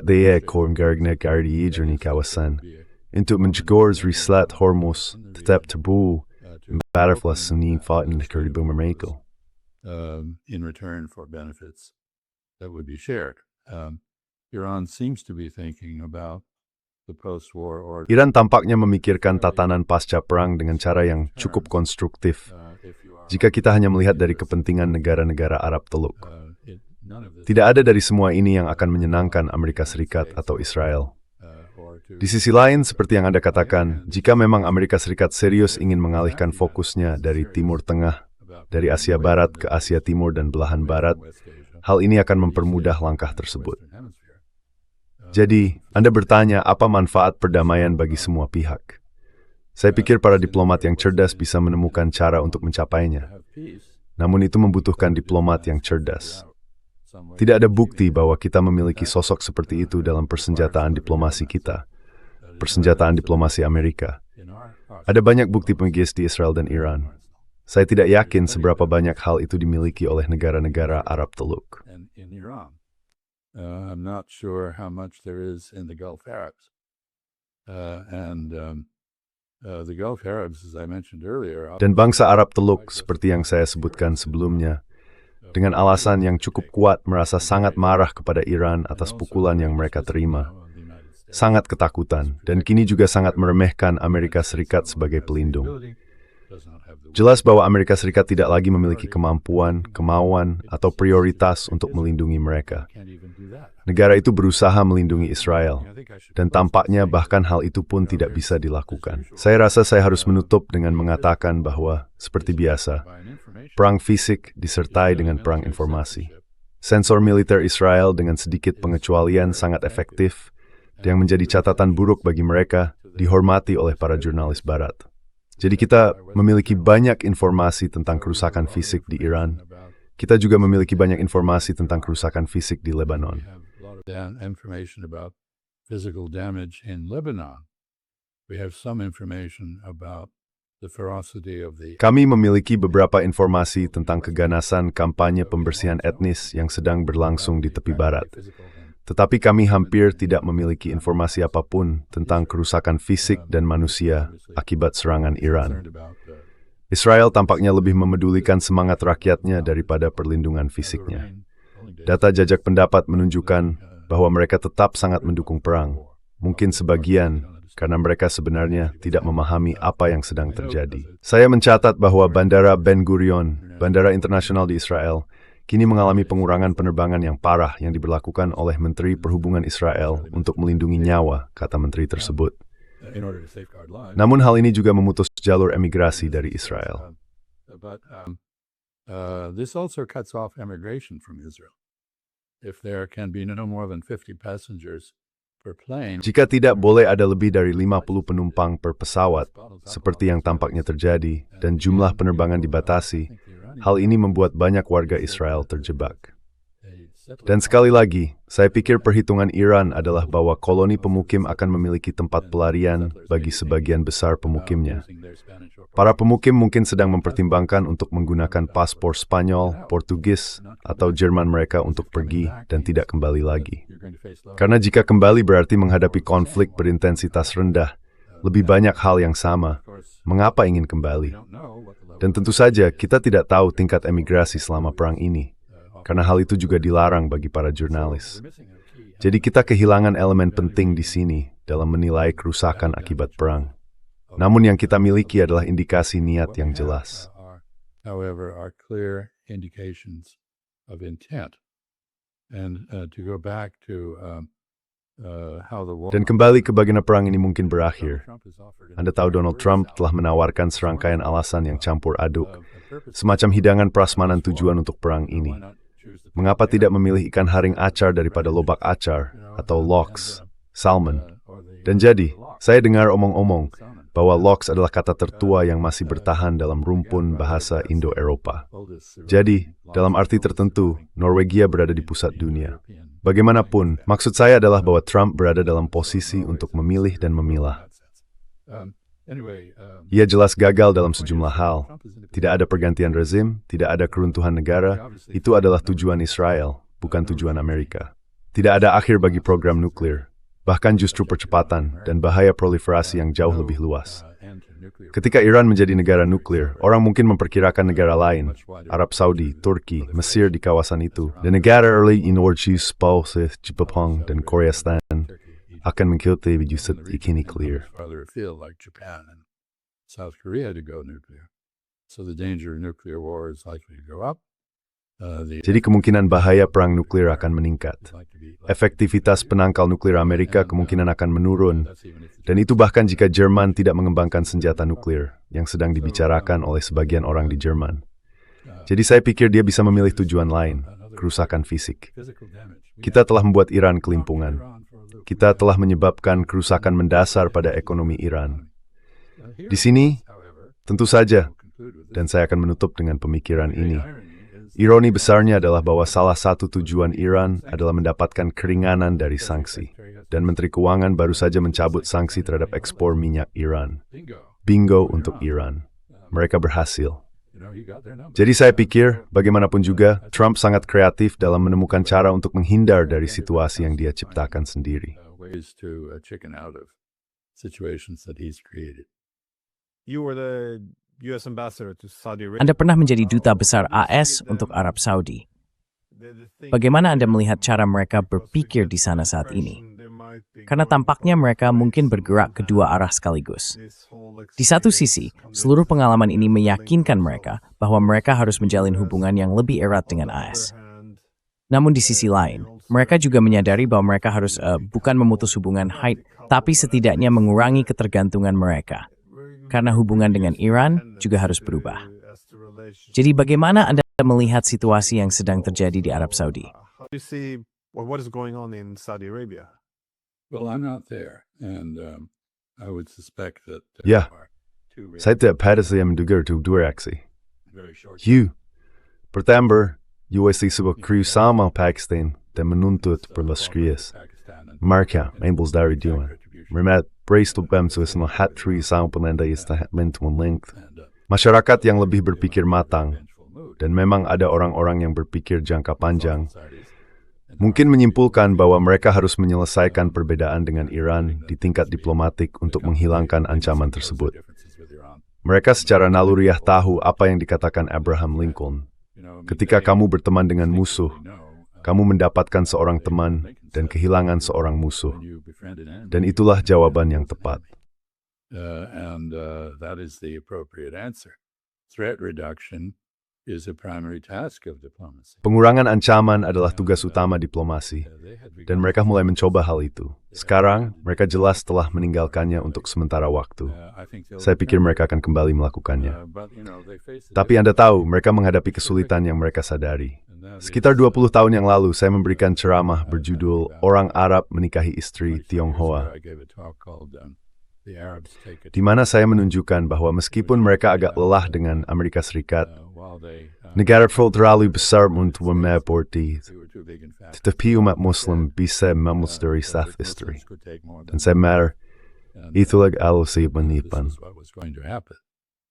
Speaker 2: de kormgargne gardi jerni kawasan, untuk menjegor Selat Hormuz tetap terbuka batterfly sunni fatin kerja mereka.
Speaker 3: In return for benefits that would be shared. Iran seems to be thinking about the post-war order.
Speaker 2: Iran tampaknya memikirkan tatanan pasca perang dengan cara yang cukup konstruktif. Jika kita hanya melihat dari kepentingan negara-negara Arab Teluk. Tidak ada dari semua ini yang akan menyenangkan Amerika Serikat atau Israel. Di sisi lain, seperti yang Anda katakan, jika memang Amerika Serikat serius ingin mengalihkan fokusnya dari Timur Tengah dari Asia Barat ke Asia Timur dan belahan Barat, hal ini akan mempermudah langkah tersebut. Jadi, Anda bertanya apa manfaat perdamaian bagi semua pihak? Saya pikir para diplomat yang cerdas bisa menemukan cara untuk mencapainya. Namun itu membutuhkan diplomat yang cerdas. Tidak ada bukti bahwa kita memiliki sosok seperti itu dalam persenjataan diplomasi kita, persenjataan diplomasi Amerika. Ada banyak bukti penggelis di Israel dan Iran. Saya tidak yakin seberapa banyak hal itu dimiliki oleh negara-negara Arab Teluk.
Speaker 3: I'm not sure how much there is in the Gulf Arabs. The Gulf Arabs, as I mentioned earlier,
Speaker 2: Dan bangsa Arab Teluk, seperti yang saya sebutkan sebelumnya, dengan alasan yang cukup kuat merasa sangat marah kepada Iran atas pukulan yang mereka terima, sangat ketakutan, dan kini juga sangat meremehkan Amerika Serikat sebagai pelindung. Jelas bahwa Amerika Serikat tidak lagi memiliki kemampuan, kemauan, atau prioritas untuk melindungi mereka. Negara itu berusaha melindungi Israel, dan tampaknya bahkan hal itu pun tidak bisa dilakukan. Saya rasa saya harus menutup dengan mengatakan bahwa, seperti biasa, perang fisik disertai dengan perang informasi. Sensor militer Israel dengan sedikit pengecualian sangat efektif, yang menjadi catatan buruk bagi mereka, dihormati oleh para jurnalis Barat. Jadi kita memiliki banyak informasi tentang kerusakan fisik di Iran. Kita juga memiliki banyak informasi tentang kerusakan fisik di Lebanon.
Speaker 3: Information about physical damage in Lebanon. We have some information about the ferocity of the...
Speaker 2: Kami memiliki beberapa informasi tentang keganasan kampanye pembersihan etnis yang sedang berlangsung di tepi barat. Tetapi kami hampir tidak memiliki informasi apapun tentang kerusakan fisik dan manusia akibat serangan Iran. Israel tampaknya lebih memedulikan semangat rakyatnya daripada perlindungan fisiknya. Data jajak pendapat menunjukkan bahwa mereka tetap sangat mendukung perang. Mungkin sebagian karena mereka sebenarnya tidak memahami apa yang sedang terjadi. Saya mencatat bahwa Bandara Ben Gurion, bandara internasional di Israel, kini mengalami pengurangan penerbangan yang parah yang diberlakukan oleh Menteri Perhubungan Israel untuk melindungi nyawa, kata menteri tersebut. Namun hal ini juga memutus jalur emigrasi dari Israel.
Speaker 3: This also cuts off immigration from Israel. If there can be no more than 50 passengers per plane.
Speaker 2: Jika tidak boleh ada lebih dari 50 penumpang per pesawat, seperti yang tampaknya terjadi, dan jumlah penerbangan dibatasi, hal ini membuat banyak warga Israel terjebak. Dan sekali lagi, saya pikir perhitungan Iran adalah bahwa koloni pemukim akan memiliki tempat pelarian bagi sebagian besar pemukimnya. Para pemukim mungkin sedang mempertimbangkan untuk menggunakan paspor Spanyol, Portugis, atau Jerman mereka untuk pergi dan tidak kembali lagi. Karena jika kembali berarti menghadapi konflik berintensitas rendah, lebih banyak hal yang sama. Mengapa ingin kembali? Dan tentu saja kita tidak tahu tingkat emigrasi selama perang ini, karena hal itu juga dilarang bagi para jurnalis. Jadi kita kehilangan elemen penting di sini dalam menilai kerusakan akibat perang. Namun yang kita miliki adalah indikasi niat yang jelas.
Speaker 3: However, are clear indications of intent. And to go back to how the war...
Speaker 2: Dan kembali ke bagaimana perang ini mungkin berakhir. Anda tahu Donald Trump telah menawarkan serangkaian alasan yang campur aduk, semacam hidangan prasmanan tujuan untuk perang ini. Mengapa tidak memilih ikan haring acar daripada lobak acar, atau lox, salmon? Dan jadi, saya dengar omong-omong bahwa lox adalah kata tertua yang masih bertahan dalam rumpun bahasa Indo-Eropa. Jadi, dalam arti tertentu, Norwegia berada di pusat dunia. Bagaimanapun, maksud saya adalah bahwa Trump berada dalam posisi untuk memilih dan memilah. Ia jelas gagal dalam sejumlah hal. Tidak ada pergantian rezim, tidak ada keruntuhan negara. Itu adalah tujuan Israel, bukan tujuan Amerika. Tidak ada akhir bagi program nuklir, bahkan justru percepatan dan bahaya proliferasi yang jauh lebih luas. Ketika Iran menjadi negara nuklir, orang mungkin memperkirakan negara lain, Arab Saudi, Turki, Mesir di kawasan itu, dan negara early energy spouse, Jepang, dan Korea Selatan akan mengikuti wujud ikini clear. Jadi kemungkinan bahaya perang nuklir akan meningkat. Efektivitas penangkal nuklir Amerika kemungkinan akan menurun. Dan itu bahkan jika Jerman tidak mengembangkan senjata nuklir yang sedang dibicarakan oleh sebagian orang di Jerman. Jadi saya pikir dia bisa memilih tujuan lain, kerusakan fisik. Kita telah membuat Iran kelimpungan. Kita telah menyebabkan kerusakan mendasar pada ekonomi Iran. Di sini, tentu saja, dan saya akan menutup dengan pemikiran ini. Ironi besarnya adalah bahwa salah satu tujuan Iran adalah mendapatkan keringanan dari sanksi. Dan Menteri Keuangan baru saja mencabut sanksi terhadap ekspor minyak Iran. Bingo untuk Iran. Mereka berhasil. Jadi saya pikir, bagaimanapun juga, Trump sangat kreatif dalam menemukan cara untuk menghindar dari situasi yang dia ciptakan sendiri.
Speaker 4: You were the U.S. ambassador to Saudi Arabia.
Speaker 1: Anda pernah menjadi duta besar AS untuk Arab Saudi. Bagaimana Anda melihat cara mereka berpikir di sana saat ini? Karena tampaknya mereka mungkin bergerak kedua arah sekaligus. Di satu sisi, seluruh pengalaman ini meyakinkan mereka bahwa mereka harus menjalin hubungan yang lebih erat dengan AS. Namun di sisi lain, mereka juga menyadari bahwa mereka harus bukan memutus hubungan haid, tapi setidaknya mengurangi ketergantungan mereka. Karena hubungan dengan Iran juga harus berubah. Jadi bagaimana Anda melihat situasi yang sedang terjadi di Arab Saudi?
Speaker 4: How do you see what is going on in Saudi Arabia?
Speaker 3: Well, I'm not there, and I would suspect that
Speaker 2: Ya,
Speaker 3: are two
Speaker 2: saya tidak pada saya menduga itu dua reaksi.
Speaker 3: very short.
Speaker 2: Pertama, USC sebuah kru sama Pakistan dan menuntut berlaskrias.
Speaker 3: Pakistan and
Speaker 2: Mereka ambil dari Dewan. Mereka beristub sesuatu hatri sama penanda istahat mentuan length. Masyarakat yang lebih berpikir matang, dan memang ada orang-orang yang berpikir jangka panjang, mungkin menyimpulkan bahwa mereka harus menyelesaikan perbedaan dengan Iran di tingkat diplomatik untuk menghilangkan ancaman tersebut. Mereka secara naluriah tahu apa yang dikatakan Abraham Lincoln. Ketika kamu berteman dengan musuh, kamu mendapatkan seorang teman dan kehilangan seorang musuh. Dan itulah jawaban yang tepat.
Speaker 3: That is the appropriate answer. Threat reduction is a primary task of diplomacy.
Speaker 2: Pengurangan ancaman adalah tugas utama diplomasi, dan mereka mulai mencoba hal itu. Sekarang, mereka jelas telah meninggalkannya untuk sementara waktu. Saya pikir mereka akan kembali melakukannya. Tapi Anda tahu, mereka menghadapi kesulitan yang mereka sadari. Sekitar 20 tahun yang lalu, saya memberikan ceramah berjudul Orang Arab Menikahi Istri Tionghoa, di mana saya menunjukkan bahwa meskipun mereka agak lelah dengan Amerika Serikat, negara terlalu besar untuk memeporti, tetapi umat Muslim bisa memelestari saf istri. Dan saya marah, itulah alusi penipuan.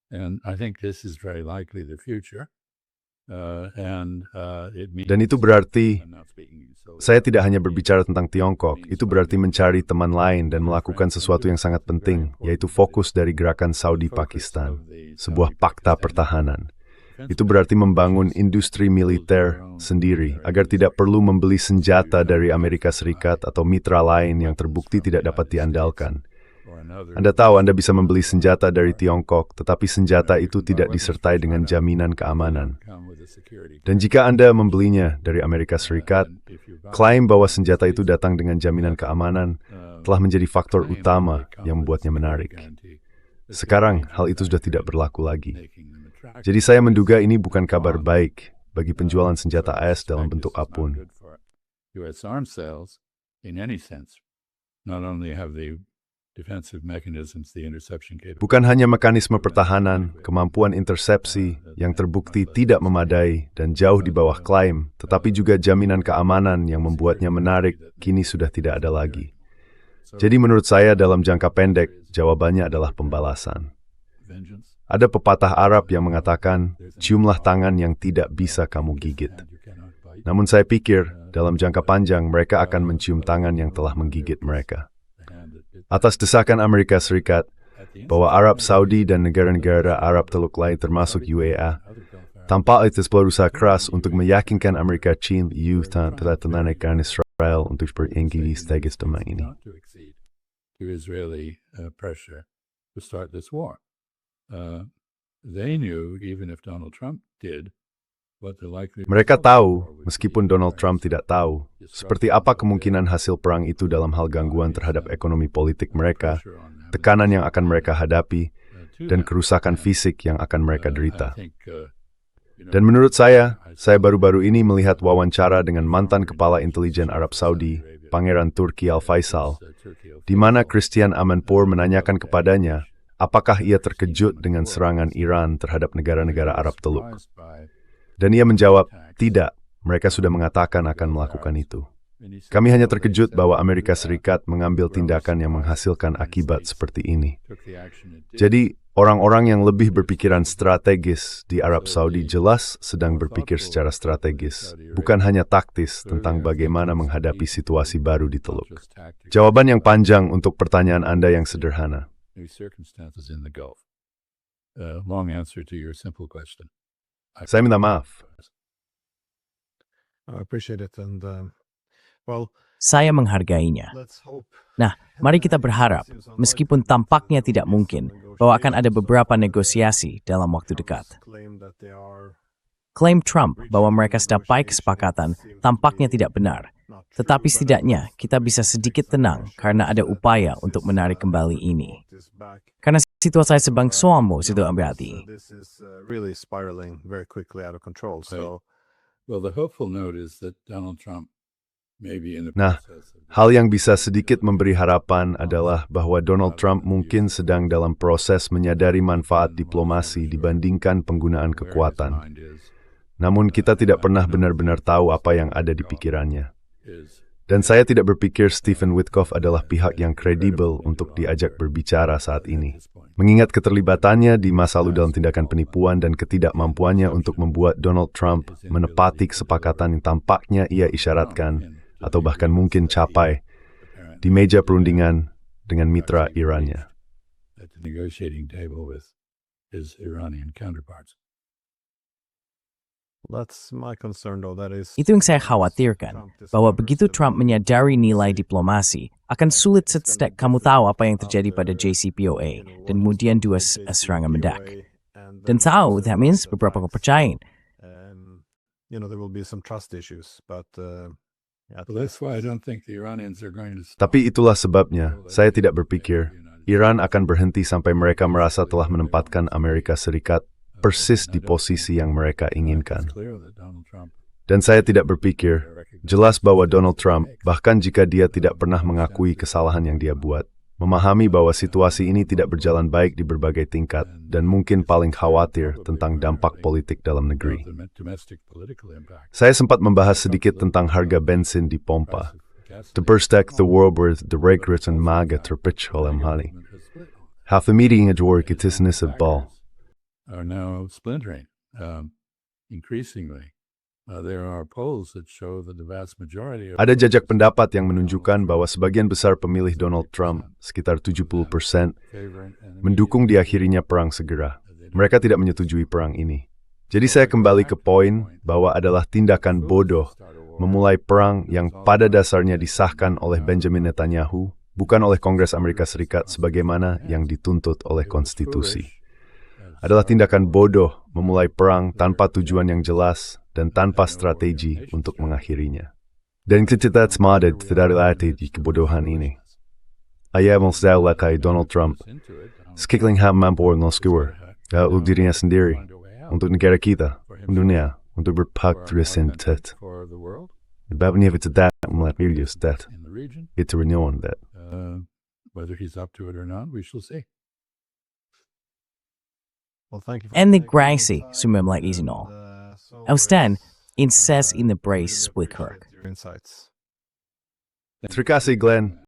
Speaker 3: And I think this is very likely the future.
Speaker 2: Dan itu berarti, saya tidak hanya berbicara tentang Tiongkok, itu berarti mencari teman lain dan melakukan sesuatu yang sangat penting, yaitu fokus dari gerakan Saudi-Pakistan, sebuah fakta pertahanan. Itu berarti membangun industri militer sendiri, agar tidak perlu membeli senjata dari Amerika Serikat atau mitra lain yang terbukti tidak dapat diandalkan. Anda tahu Anda bisa membeli senjata dari Tiongkok, tetapi senjata itu tidak disertai dengan jaminan keamanan. Dan jika Anda membelinya dari Amerika Serikat, klaim bahwa senjata itu datang dengan jaminan keamanan telah menjadi faktor utama yang membuatnya menarik. Sekarang, hal itu sudah tidak berlaku lagi. Jadi saya menduga ini bukan kabar baik bagi penjualan senjata AS dalam bentuk apapun.
Speaker 3: US arms sales, in any sense, not only have the defensive mechanisms, the interception capability.
Speaker 2: Bukan hanya mekanisme pertahanan, kemampuan intersepsi yang terbukti tidak memadai dan jauh di bawah klaim, tetapi juga jaminan keamanan yang membuatnya menarik kini sudah tidak ada lagi. Jadi menurut saya dalam jangka pendek, jawabannya adalah pembalasan. Ada pepatah Arab yang mengatakan, ciumlah tangan yang tidak bisa kamu gigit. Namun saya pikir, dalam jangka panjang mereka akan mencium tangan yang telah menggigit mereka. Atas desakan Amerika Serikat, bahwa Arab Saudi dan negara-negara Arab Teluk lain termasuk UAE, tanpa itu berusaha keras untuk meyakinkan Amerika, China, EU telah menaikkan Israel untuk beringgi strategis tema ini.
Speaker 3: To Israeli pressure to start this war. They knew, even if Donald Trump did, what the likely.
Speaker 2: Mereka tahu, meskipun Donald Trump tidak tahu, seperti apa kemungkinan hasil perang itu dalam hal gangguan terhadap ekonomi politik mereka, tekanan yang akan mereka hadapi, dan kerusakan fisik yang akan mereka derita. Dan menurut saya baru-baru ini melihat wawancara dengan mantan kepala intelijen Arab Saudi, Pangeran Turki Al-Faisal, di mana Christian Amanpour menanyakan kepadanya, apakah ia terkejut dengan serangan Iran terhadap negara-negara Arab Teluk. Dan ia menjawab, tidak, mereka sudah mengatakan akan melakukan itu. Kami hanya terkejut bahwa Amerika Serikat mengambil tindakan yang menghasilkan akibat seperti ini. Jadi, orang-orang yang lebih berpikiran strategis di Arab Saudi jelas sedang berpikir secara strategis, bukan hanya taktis tentang bagaimana menghadapi situasi baru di Teluk. Jawaban yang panjang untuk pertanyaan Anda yang sederhana. Saya minta maaf.
Speaker 4: I appreciate it, and well,
Speaker 1: Saya menghargainya.
Speaker 4: let's hope.
Speaker 1: Nah, mari kita berharap, meskipun tampaknya tidak mungkin, bahwa akan ada beberapa negosiasi dalam waktu dekat.
Speaker 4: Claim that they are
Speaker 1: Klaim Trump bahwa mereka sedapai kesepakatan tampaknya tidak benar. Tetapi setidaknya kita bisa sedikit tenang karena ada upaya untuk menarik kembali ini.
Speaker 4: this back.
Speaker 1: Karena situasi sebang soamo situ berarti.
Speaker 4: This is really spiraling very quickly out of control. So
Speaker 3: Well, the hopeful note is that Donald Trump may be in the
Speaker 2: Nah,
Speaker 3: process of
Speaker 2: hal yang bisa sedikit memberi harapan adalah bahwa Donald Trump mungkin sedang dalam proses menyadari manfaat diplomasi dibandingkan penggunaan kekuatan. Namun kita tidak pernah benar-benar tahu apa yang ada di pikirannya. Dan saya tidak berpikir Stephen Witkoff adalah pihak yang kredibel untuk diajak berbicara saat ini. Mengingat keterlibatannya di masa lalu dalam tindakan penipuan dan ketidakmampuannya untuk membuat Donald Trump menepati kesepakatan yang tampaknya ia isyaratkan atau bahkan mungkin capai di meja perundingan dengan mitra Irannya.
Speaker 3: at the negotiating table with his Iranian counterparts.
Speaker 4: that's my concern, though. That is
Speaker 1: Itu yang saya khawatirkan, bahwa begitu Trump menyadari nilai diplomasi, akan sulit setelah kamu tahu apa yang terjadi pada JCPOA, dan kemudian dua serangan mendak. Dan tahu, that means beberapa kepercayaan.
Speaker 4: There will be some trust issues, but yeah,
Speaker 3: Well, that's why I don't think the Iranians are going to stop.
Speaker 2: Tapi itulah sebabnya saya tidak berpikir Iran akan berhenti sampai mereka merasa telah menempatkan Amerika Serikat persis di posisi yang mereka inginkan.
Speaker 3: It's clear that Donald Trump
Speaker 2: Dan saya tidak berpikir, jelas bahwa Donald Trump, bahkan jika dia tidak pernah mengakui kesalahan yang dia buat, memahami bahwa situasi ini tidak berjalan baik di berbagai tingkat, dan mungkin paling khawatir tentang dampak politik dalam negeri.
Speaker 3: the domestic political impact.
Speaker 2: Saya sempat membahas sedikit tentang harga bensin di pompa. Teberstek the world with the regrets and maga terpich olem hali. Half the meeting at work it is ball.
Speaker 3: Are now splintering increasingly. There are polls that show that the vast majority of
Speaker 2: Ada jajak pendapat yang menunjukkan bahwa sebagian besar pemilih Donald Trump, sekitar 70%,
Speaker 3: favor and
Speaker 2: mendukung diakhirinya perang segera. Mereka tidak menyetujui perang ini. Jadi saya kembali ke poin bahwa adalah tindakan bodoh memulai perang yang pada dasarnya disahkan oleh Benjamin Netanyahu, bukan oleh Kongres Amerika Serikat sebagaimana yang dituntut oleh konstitusi. Adalah tindakan bodoh memulai perang tanpa tujuan yang jelas dan tanpa strategi untuk mengakhirinya. Dan kita semua tidak latih di kebodohan ini. Ayah mengsedal lakai Donald Trump, sekikling mampu nolskewer, untuk dirinya sendiri, untuk negara kita, dunia, untuk berpatriotisme.
Speaker 3: for the world
Speaker 2: Babnya itu dat melihat milius dat
Speaker 3: in the region.
Speaker 2: itu renewal that.
Speaker 3: Whether he's up to it or not, we shall see.
Speaker 4: well, thank you.
Speaker 1: En de gracie, sumem like easy no. Austan, incess in the brace with Kirk.
Speaker 4: Your insights.
Speaker 2: Terima kasih Glenn.